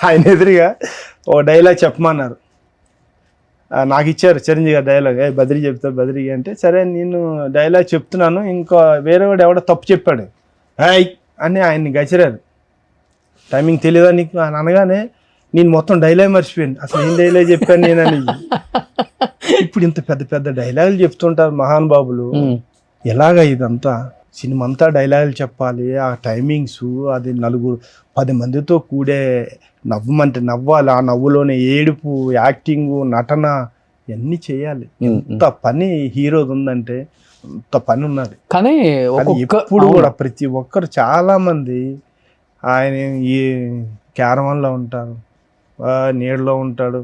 ఆయన ఎదురుగా ఒక డైలాగ్ చెప్పమన్నారు, నాకు ఇచ్చారు చిరంజీవి గారు డైలాగ్. బద్రీ చెప్తారు బద్రీ అంటే సరే నేను డైలాగ్ చెప్తున్నాను, ఇంకా వేరే వాడు ఎవడో తప్పు చెప్పాడు అని ఆయన్ని గసిరారు. టైమింగ్ తెలియదా నీకు అని అనగానే నేను మొత్తం డైలాగ్ మర్చిపోయాను, అసలు ఏం డైలాగ్ చెప్పాను నేనని. ఇప్పుడు ఇంత పెద్ద పెద్ద డైలాగులు చెప్తుంటారు మహానుభావులు. ఎలాగ ఇదంతా సినిమా అంతా డైలాగులు చెప్పాలి, ఆ టైమింగ్స్, అది 10 మందితో కూడే నవ్వమంటే నవ్వాలి, ఆ నవ్వులోనే ఏడుపు, యాక్టింగ్, నటన ఇవన్నీ చేయాలి. ఎంత పని హీరోది ఉందంటే అంత పని ఉన్నది. కానీ ఎప్పుడు కూడా ప్రతి ఒక్కరు చాలా మంది ఆయన ఈ క్యారవాన్లో ఉంటారు, నీడలో ఉంటాడు,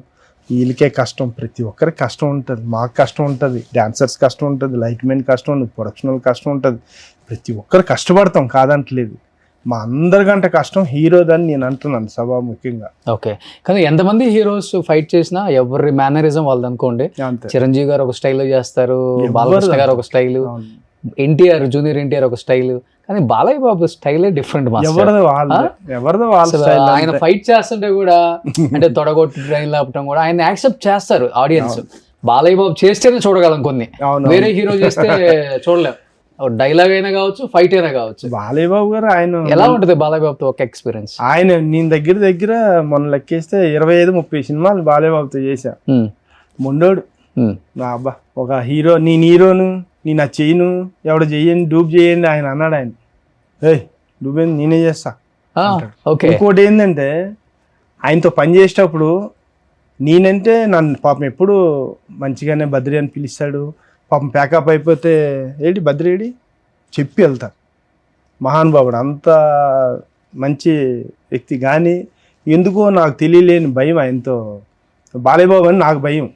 వీళ్ళకే కష్టం. ప్రతి ఒక్కరికి కష్టం ఉంటుంది, మాకు కష్టం ఉంటుంది, డాన్సర్స్ కష్టం ఉంటుంది, లైట్ మెన్ కష్టం ఉంటుంది, ప్రొడక్షనల్ కష్టం ఉంటుంది. ప్రతి ఒక్కరు కష్టపడతాం కాదంటలేదు. మా అందరికంటే కష్టం హీరోదని నేను అంటున్నాను సభ ముఖ్యంగా. ఓకే, కానీ ఎంతమంది హీరోస్ ఫైట్ చేసినా ఎవరి మేనరిజం వాళ్ళది అనుకోండి. చిరంజీవి గారు ఒక స్టైల్లో చేస్తారు, బాలకృష్ణ గారు ఒక స్టైల్, ఎన్టీఆర్ జూనియర్ ఎన్టీఆర్ ఒక స్టైల్, కానీ బాలయ్య బాబు స్టైలే డిఫరెంట్. ఆయన ఫైట్ చేస్తుంటే కూడా అంటే తొడగొట్టి ట్రైన్ లేపటం కూడా ఆయన యాక్సెప్ట్ చేస్తారు ఆడియన్స్. బాలయ్య బాబు చేస్తేనే చూడగలం కొన్ని, వేరే హీరో చేస్తే చూడలేం. డైలాగ్ అయినా కావచ్చు, ఫైట్ అయినా కావచ్చు. బాలయ్య బాబు గారు ఆయన ఎలా ఉంటుంది బాలయ్య బాబుతో ఒక ఎక్స్పీరియన్స్? ఆయన నేను దగ్గర మొన్న లెక్కేస్తే 25-30 సినిమాలు బాలయ్య బాబుతో చేశా. మొండోడు అబ్బా, ఒక హీరో నేను హీరోను, నేను ఆ చెయ్యను, ఎవడ చెయ్యండి డూబ్ చేయండి ఆయన అన్నాడు. ఆయన డూబ్ ఏంది నేనే చేస్తా. ఇంకోటి ఏంటంటే ఆయనతో పని చేసేటప్పుడు నేనంటే నన్ను పాపం ఎప్పుడు మంచిగానే బద్రి అని పిలుస్తాడు. పాపం ప్యాకప్ అయిపోతే ఏంటి బద్రేడి చెప్పి వెళ్తారు. మహానుభావుడు, అంత మంచి వ్యక్తి. కానీ ఎందుకో నాకు తెలియలేని భయం ఆయనతో. బాలయ్యబాబు అని నాకు భయం,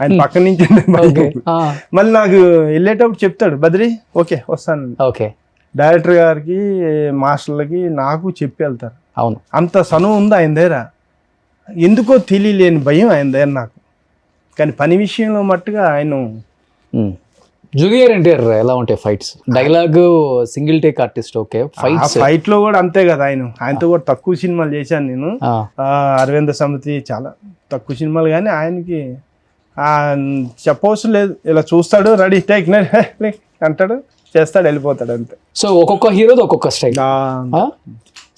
ఆయన పక్క నుంచి ఓకే. మళ్ళీ నాకు వెళ్ళేటప్పుడు చెప్తాడు, బద్రి ఓకే వస్తాను. ఓకే. డైరెక్టర్ గారికి మాస్టర్లకి నాకు చెప్పి వెళ్తారు. అవును. అంత సనువు ఉంది ఆయన దగ్గర. ఎందుకో తెలియలేని భయం ఆయన దగ్గర నాకు. కానీ పని విషయంలో మట్టుగా ఆయన జూనియర్ ఎన్టీఆర్ ఎలా ఉంటాయి fights? Dialogue single take artist. Okay. Fight లో కూడా అంతే కదా. ఆయనతో కూడా తక్కువ సినిమాలు చేశాను నేను. అరవింద సమితి చాలా తక్కువ సినిమాలు, కానీ ఆయనకి చెప్పవసరం లేదు. ఇలా చూస్తాడు, రెడీ టేక్ అంటాడు, చేస్తాడు, వెళ్ళిపోతాడు అంతే. సో ఒక్కొక్క హీరోది ఒక్కొక్క స్టైల్.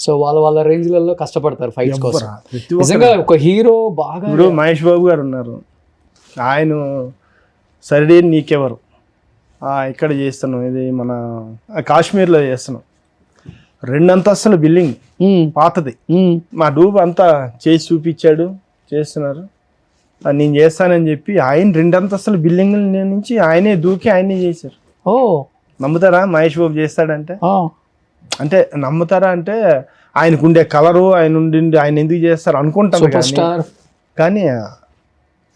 సో వాళ్ళ రేంజ్లలో కష్టపడతారు ఫైట్స్ కోసం. నిజంగా ఒక హీరో బాగా, ఇప్పుడు మహేష్ బాబు గారు ఉన్నారు, ఆయన సరే నీకెవరు ఇక్కడ చేస్తున్నాం, ఇది మన కాశ్మీర్లో చేస్తున్నాం, 2 అంతస్తుల బిల్డింగ్ పాతది, మా డూబ్ అంతా చేసి చూపించాడు, చేస్తున్నారు, నేను చేస్తానని చెప్పి ఆయన 2 అంతస్తుల బిల్డింగ్ నుంచి ఆయనే దూకి ఆయనే చేశారు. ఓ నమ్ముతారా మహేష్ బాబు చేస్తాడంటే? అంటే నమ్ముతారా అంటే ఆయనకు ఉండే కలరు, ఆయన ఎందుకు చేస్తారు అనుకుంటాను, కానీ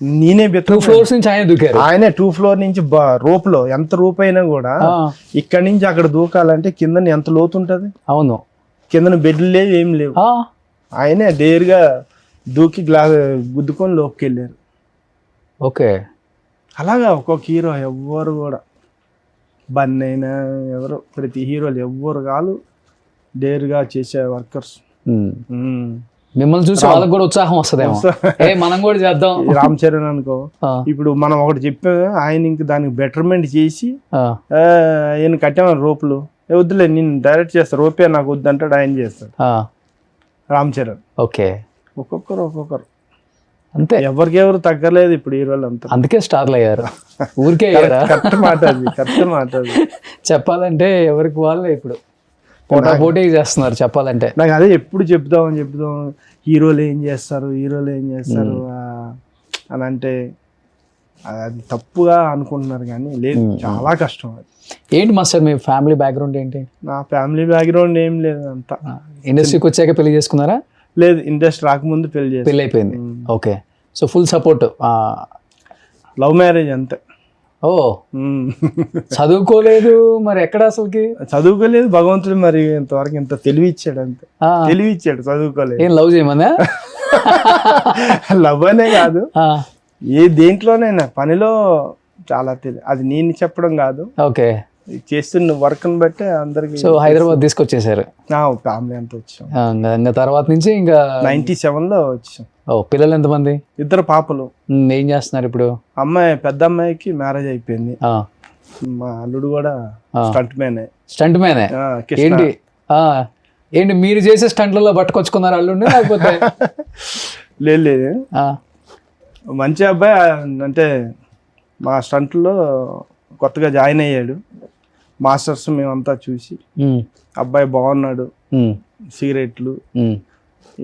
నేనే 2 ఫ్లోర్స్ నుంచి ఆయన దూకారు. ఆయనే 2 ఫ్లోర్ నుంచి రోప్ లో ఎంత రూప్ అయినా కూడా ఇక్కడ నుంచి అక్కడ దూకాలంటే కింద ఎంత లోతు ఉంటది. అవును. కింద బెడ్లు లేవు, ఏం లేవు. ఆయనే డేర్గా దూకి గుద్దుకొని లోపుకి వెళ్ళారు. ఓకే. అలాగా ఒక్కొక్క హీరో ఎవ్వరు కూడా బన్ అయినా ఎవరు, ప్రతి హీరోలు ఎవ్వరు కాదు డేర్గా చేసే వర్కర్స్. మిమ్మల్ని చూసి వాళ్ళకి కూడా ఉత్సాహం వస్తుందేమో, మనం కూడా చేద్దాం. రామ్ చరణ్ అనుకో, ఇప్పుడు మనం ఒకటి చెప్పాము, ఆయన ఇంక దానికి బెటర్మెంట్ చేసి ఆయన కట్టామని రోపులు, వద్దులే నేను డైరెక్ట్ చేస్తా, రోపే నాకు వద్దు అంటాడు, ఆయన చేస్తాడు రామ్ చరణ్. ఓకే. ఒక్కొక్కరు అంతే, ఎవరికెవరు తగ్గలేదు ఇప్పుడు హీరోలు అంతా, అందుకే స్టార్లు అయ్యారు. ఊరికే కరెక్ట్ మాట అది. చెప్పాలంటే ఎవరికి వాళ్ళే ఇప్పుడు పోటీ చేస్తున్నారు చెప్పాలంటే. నాకు అదే ఎప్పుడు చెప్దాం హీరోలు ఏం చేస్తారు అని అంటే అది తప్పుగా అనుకుంటున్నారు, కానీ లేదు, చాలా కష్టం అది. ఏంటి మాస్టర్ మీ ఫ్యామిలీ బ్యాక్గ్రౌండ్ ఏంటి? నా ఫ్యామిలీ బ్యాక్గ్రౌండ్ ఏం లేదు, అంతా ఇండస్ట్రీకి వచ్చాక పెళ్లి చేసుకున్నారా? లేదు, ఇండస్ట్రీ రాకముందు పెళ్లి అయిపోయింది. Okay. So full support. Love marriage అంతే. ఓ, చదువుకోలేదు మరి ఎక్కడ అసలుకి? చదువుకోలేదు, భగవంతుడు మరి ఇంతవరకు ఇంత తెలివి ఇచ్చాడు, అంతే తెలివి ఇచ్చాడు, చదువుకోలేదు. ఏం లవ్ చేయమన్నా? లవ్ అనే కాదు, ఏ దేంట్లోనైనా పనిలో చాలా తెలివి, అది నేను చెప్పడం కాదు. ఓకే. చేస్తున్న వర్క్ ని బట్టి అందరికి. సో హైదరాబాద్ తీసుకొచ్చేసారు, ఫ్యామిలీ అంతా వచ్చాం. ఇంకా తర్వాత నుంచి ఇంకా 97లో వచ్చాం. పిల్లలు ఎంతమంది? 2 పాపలు. ఏం చేస్తున్నారు ఇప్పుడు? పెద్ద అమ్మాయికి మ్యారేజ్ అయిపోయింది, మా అల్లుడు కూడా స్టంట్ మ్యానే. ఏంటి మీరు చేసే స్టంట్లలో పట్టుకొచ్చుకున్నారు అల్లుడిని లేకపోతే? లేదు, మంచి అబ్బాయి, అంటే మా స్టంట్లో కొత్తగా జాయిన్ అయ్యాడు. మాస్టర్స్ మేమంతా చూసి అబ్బాయి బాగున్నాడు, సిగరెట్లు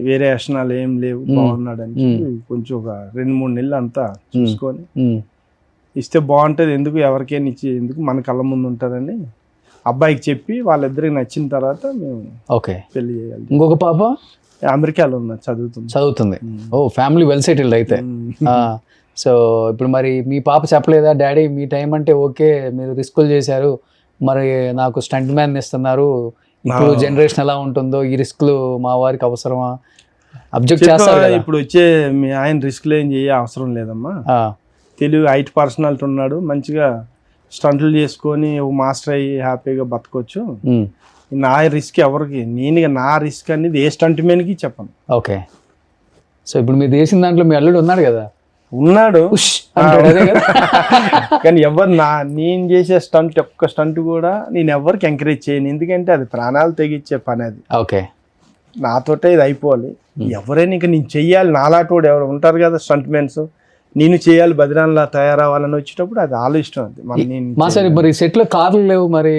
వేరే వ్యసనాలు ఏం లేవు, బాగున్నాడు అని కొంచెం ఒక 2-3 నెలలు అంతా చూసుకొని ఇస్తే బాగుంటుంది, ఎందుకు ఎవరికైనా ఇచ్చి ఎందుకు, మన కళ్ళ ముందు ఉంటుందని అబ్బాయికి చెప్పి వాళ్ళిద్దరికి నచ్చిన తర్వాత మేము పెళ్లి చేయాలి. ఇంకొక పాప అమెరికాలో ఉన్న చదువుతుంది. ఓ, ఫ్యామిలీ వెల్ సెటిల్డ్ అయితే. సో ఇప్పుడు మరి మీ పాప చెప్పలేదా, డాడీ మీ టైం అంటే ఓకే, మీరు రిస్కులు చేశారు, మరి నాకు స్టంట్ మ్యాన్ ఇస్తున్నారు, ఇప్పుడు జనరేషన్ ఎలా ఉంటుందో, ఈ రిస్క్లు మా వారికి అవసరమా? అబ్జెక్ట్ చేస్తారు. ఇప్పుడు వచ్చే మీ ఆయన రిస్క్లు ఏం చేయ అవసరం లేదమ్మా, తెలుగు 8 పర్సనాలిటీ ఉన్నాడు, మంచిగా స్టంట్లు చేసుకొని ఒక మాస్టర్ అయ్యి హ్యాపీగా బతకొచ్చు. నా రిస్క్ ఎవరికి, నా రిస్క్ అనేది ఏ స్టంట్ మ్యాన్కి చెప్పను. ఓకే. సో ఇప్పుడు మీరు చేసిన దాంట్లో మీ అల్లుడు ఉన్నాడు కదా? ఉన్నాడు, కానీ నేను చేసే స్టంట్ ఒక్క స్టంట్ కూడా నేను ఎవరికి ఎంకరేజ్ చేయను, ఎందుకంటే అది ప్రాణాలు తెగించే పని అది. ఓకే. నాతోటే ఇది అయిపోవాలి, ఎవరైనా ఇంకా నేను చెయ్యాలి, నాలాటోడు ఎవరు ఉంటారు కదా స్టంట్ మెన్స్, నేను చేయాలి, బదిరాన్లా తయారవ్వాలని వచ్చేటప్పుడు అది ఆలోచన. మా సార్ మరి సెట్ లో కార్లు లేవు, మరి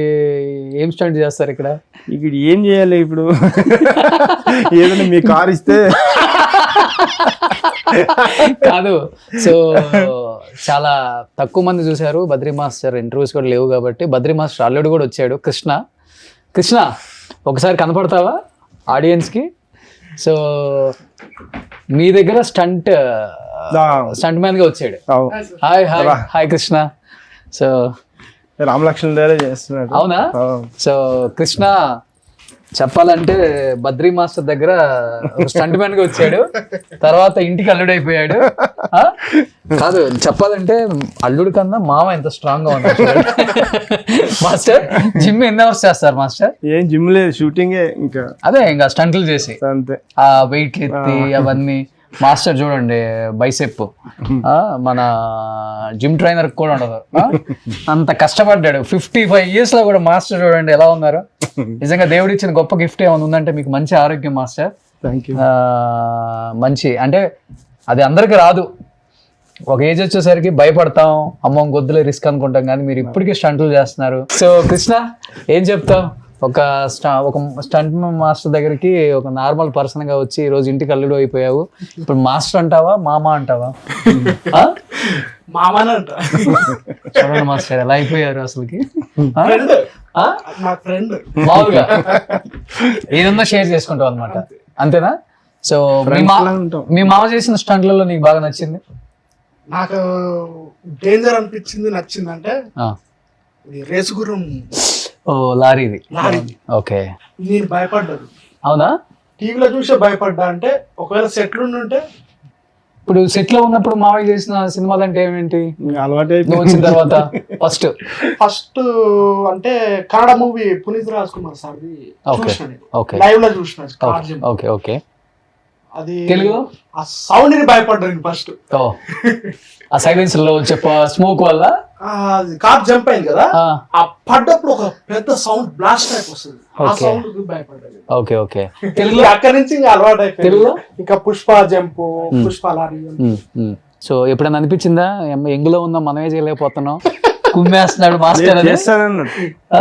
ఏం స్టంట్ చేస్తారు ఇక్కడ? ఇక్కడ ఏం చేయాలి ఇప్పుడు? ఏదైనా మీ కార్ ఇస్తే కాదు. సో చాలా తక్కువ మంది చూశారు, బద్రీ మాస్టర్ ఇంటర్వ్యూస్ కూడా లేవు కాబట్టి. బద్రీ మాస్టర్ అల్లుడు కూడా వచ్చాడు, కృష్ణ. ఒకసారి కనపడతావా ఆడియన్స్ కి? సో మీ దగ్గర స్టంట్ మ్యాన్ గా వచ్చాడు. Hi hi hi Krishna. So Ramalakshman దగ్గర చేస్తున్నాడు. అవునా? సో కృష్ణ చెప్పాలంటే బద్రీ మాస్టర్ దగ్గర స్టంట్ మ్యాన్ గా వచ్చాడు, తర్వాత ఇంటికి అల్లుడైపోయాడు. కాదు చెప్పాలంటే అల్లుడు కన్నా మామ ఎంత స్ట్రాంగ్ గా ఉన్నాడు. మాస్టర్ జిమ్ ఎన్ని అవర్స్ చేస్తారు మాస్టర్? ఏం జిమ్ లేదు, షూటింగే. ఇంకా అదే ఇంకా స్టంట్లు చేసి అంతే, ఆ వెయిట్లు ఎత్తి అవన్నీ. మాస్టర్ చూడండి బైసెప్, మన జిమ్ ట్రైనర్ కూడా ఉండదు, అంత కష్టపడ్డాడు. 55 years లో కూడా మాస్టర్ చూడండి ఎలా ఉన్నారు. నిజంగా దేవుడు ఇచ్చిన గొప్ప గిఫ్ట్ ఏమైనా ఉందంటే మీకు మంచి ఆరోగ్యం మాస్టర్. Thank you. మంచి అంటే అది అందరికి రాదు. ఒక ఏజ్ వచ్చేసరికి భయపడతాం, అమ్మో గొద్దులే రిస్క్ అనుకుంటాం, కానీ మీరు ఇప్పటికీ స్టంట్లు చేస్తున్నారు. సో కృష్ణ ఏం చెప్తావు? ఒక స్టంట్ మాస్టర్ దగ్గరికి ఒక నార్మల్ పర్సన్ గా వచ్చి ఈ రోజు ఇంటికి అల్లుడు అయిపోయావు. ఇప్పుడు మాస్టర్ అంటావా మామ అంటావా? చూడండి మాస్టర్ ఎలా అయిపోయారు అసలుకి. మామూలుగా ఏదన్నా షేర్ చేసుకుంటావు అనమాట, అంతేనా? సో మీ మామ చేసిన స్టంట్లలో నీకు బాగా నచ్చింది? నాకు డేంజర్ అనిపించింది, నచ్చిందంటే రేసు గుర్రం. ఓ లారీది. ఓకే. నేను భయపడ్డాను. అవునా? టీవీలో చూసే భయపడ్డా. అంటే ఒకవేళ సెట్లు ఉంటే, ఇప్పుడు సెట్ లో ఉన్నప్పుడు మావయ్య చేసిన సినిమాలు అంటే ఏమేంటి అలవాటు వచ్చిన తర్వాత? ఫస్ట్ అంటే కన్నడ మూవీ పునీత్ రాజ్ కుమార్ సార్ది లైవ్ లో చూసిన. Okay okay. అది తెలుగు ఆ సౌండ్ ని భయపడ్డాను ఫస్ట్. ఆ సైలెన్స్ లో చెప్ప స్మోక్ వల్ల కార్ జంప్ అయింది కదా, ఆ పడ్డప్పుడు ఒక పెద్ద సౌండ్ బ్లాస్ట్ టైప్ వస్తుంది, ఆ సౌండ్ కి భయపడ్డాను. Okay okay. తెలుగు అక్కడి నుంచి ఇంకా అలవాటు అయిపోయింది. ఇంకా Pushpa jump, Pushpa lorry. So ఎప్పుడైనా అనిపించిందా ఎంగులో ఉందా మనమే చేయలేకపోతున్నాం, కుమ్మేస్తున్నాడు మాస్టర్ అని?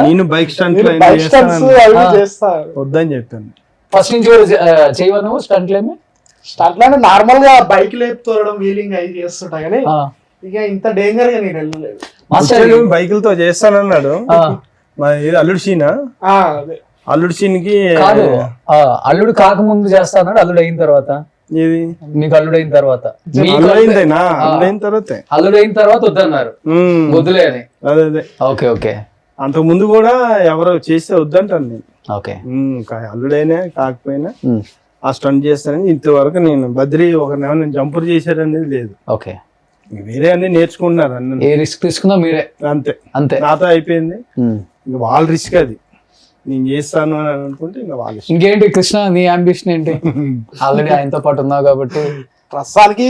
నేను బైక్ స్టంట్ వద్దని చెప్పాను. ఫస్ట్ నుంచి కూడా చేయవా నువ్వు స్టంట్లేమి? స్టంట్ అంటే నార్మల్ గా బైక్ లేపుతోరడం, వీలింగ్ అవి చేస్తుంటా, కానీ ఇక ఇంత డేంజర్ గా నేను వెళ్ళలేదు. మాస్టర్ బైకులతో చేస్తానన్నాడు. అల్లుడు సీన్, అల్లుడు సీన్ కి కాదు, అల్లుడు కాకముందు చేస్తాడు, అల్లుడు అయిన తర్వాత. ఇది మీకు అల్లుడు అయిన తర్వాత? అల్లుడు అయిన తర్వాత వద్దన్నారు, వద్దులే అని. అదే. Okay okay. అంతకు ముందు కూడా ఎవరో చేస్తే వద్దంటాను నేను. ఓకే. అల్లుడైనా కాకపోయినా ఆ స్టంట్ చేస్తానని ఇంతవరకు నేను బద్రీ ఒకరిని జంపర్ చేశారనేది లేదు. ఓకే. వేరే అన్ని నేర్చుకుంటున్నారు, అన్ని ఏ రిస్క్ తీసుకున్నా మీరే. అంతే అంతే. నాతో అయిపోయింది. ఇంకా వాళ్ళ రిస్క్ అది, నేను చేస్తాను అని అనుకుంటే ఇంకా వాళ్ళ. ఇంకేంటి కృష్ణ నీ అంబిషన్ ఏంటి? ఆల్రెడీ ఆయనతో పాటు ఉన్నావు కాబట్టి. ప్రస్తుతానికి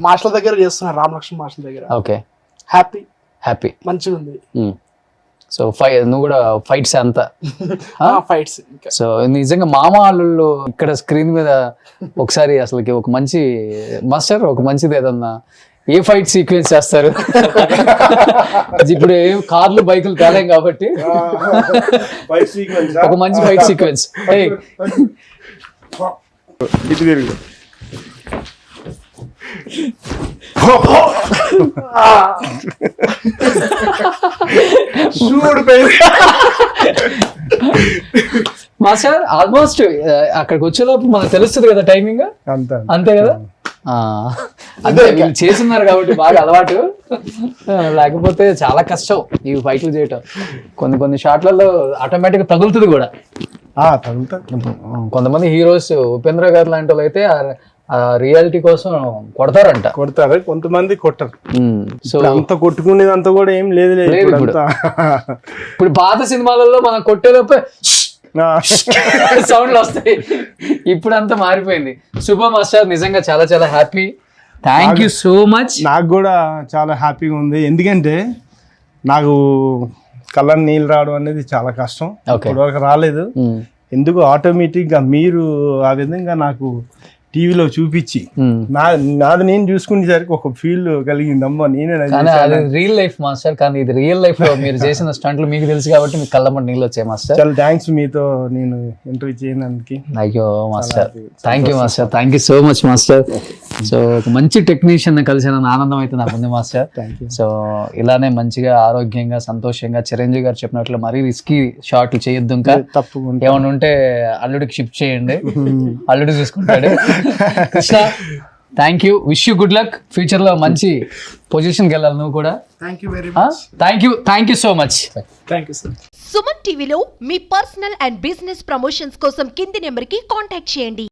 మాస్టర్ దగ్గర చేస్తున్నారు, రామలక్ష్మణ్ మాస్టర్ దగ్గర. ఓకే. హ్యాపీ మంచిగా ఉంది. సో నువ్వు కూడా ఫైట్స్ అంతా? ఫైట్స్. సో నిజంగా మామ అల్లుళ్ళు ఇక్కడ స్క్రీన్ మీద ఒకసారి అసలుకి ఒక మంచి మాస్టర్, ఒక మంచిది ఏదన్నా ఏ ఫైట్ సీక్వెన్స్ చేస్తారు? ఇప్పుడు ఏ కార్లు బైకులు తేలేం కాబట్టి ఒక మంచి ఫైట్ సీక్వెన్స్. ఇటు తిరుగు. మాస్టర్ ఆల్మోస్ట్ అక్కడికి వచ్చేలోపు మనకు తెలుస్తుంది కదా టైమింగ్, అంతే కదా? అంటే వీళ్ళు చేస్తున్నారు కాబట్టి బాగా అలవాటు, లేకపోతే చాలా కష్టం ఈ ఫైట్లు చేయటం. కొన్ని షాట్లలో ఆటోమేటిక్ గా తగులుతుంది కూడా. కొంతమంది హీరోస్ ఉపేంద్ర గారు లాంటి వాళ్ళు అయితే రియాలిటీ కోసం కొడతారు, కొంతమంది కొట్టరు. సో అంత కొట్టుకునేదంతా కూడా ఏం లేదు. ఇప్పుడు పాత సినిమాలలో మనం కొట్టేలోపే సౌండ్లు వస్తాయి, ఇప్పుడు అంతా మారిపోయింది. శుభ మాస్టర్, నిజంగా చాలా చాలా happy. Thank you so much. నాకు కూడా చాలా హ్యాపీగా ఉంది, ఎందుకంటే నాకు కళ్ళ నీళ్ళు రావడం అనేది చాలా కష్టం, ఇప్పటివరకు రాలేదు. ఎందుకు ఆటోమేటిక్ గా మీరు ఆ విధంగా నాకు టీవీలో చూపించి నాది నేను చూసుకునేసరికి ఒక ఫీల్ కలిగిందమ్మా, నేనే రియల్ లైఫ్ మాస్టర్. కానీ ఇది రియల్ లైఫ్ లో మీరు చేసిన స్టంట్లు మీకు తెలుసు కాబట్టి మీకు కళ్ళమ్మటి నీళ్ళు వచ్చాయి మాస్టర్. చాలా థ్యాంక్స్ మీతో నేను ఇంటర్వ్యూ చేయడానికి. అయ్యో master, thank you master, thank you so much master. So ఒక మంచి టెక్నీషియన్ కలిసిన ఆనందం అయితే నాకు ఉంది మాస్టర్. సో ఇలానే మంచిగా ఆరోగ్యంగా సంతోషంగా చిరంజీవి గారు చెప్పినట్లు మరీ రిస్కీ షాట్లు చేయొద్దు, ఇంకా తప్పకుండా ఏమైనా ఉంటే అల్లుడికి షిఫ్ట్ చేయండి, అల్లుడు చూసుకుంటాడు. Krishna thank you, wish you good luck, future లో మంచి పొజిషన్కి వెళ్ళాలి నువ్వు కూడా. Thank you very much. Thank you so much. Thank you sir. Suman టీవీలో మీ పర్సనల్ అండ్ బిజినెస్ ప్రమోషన్స్ కోసం కింది నెంబర్కి కాంటాక్ట్ చేయండి.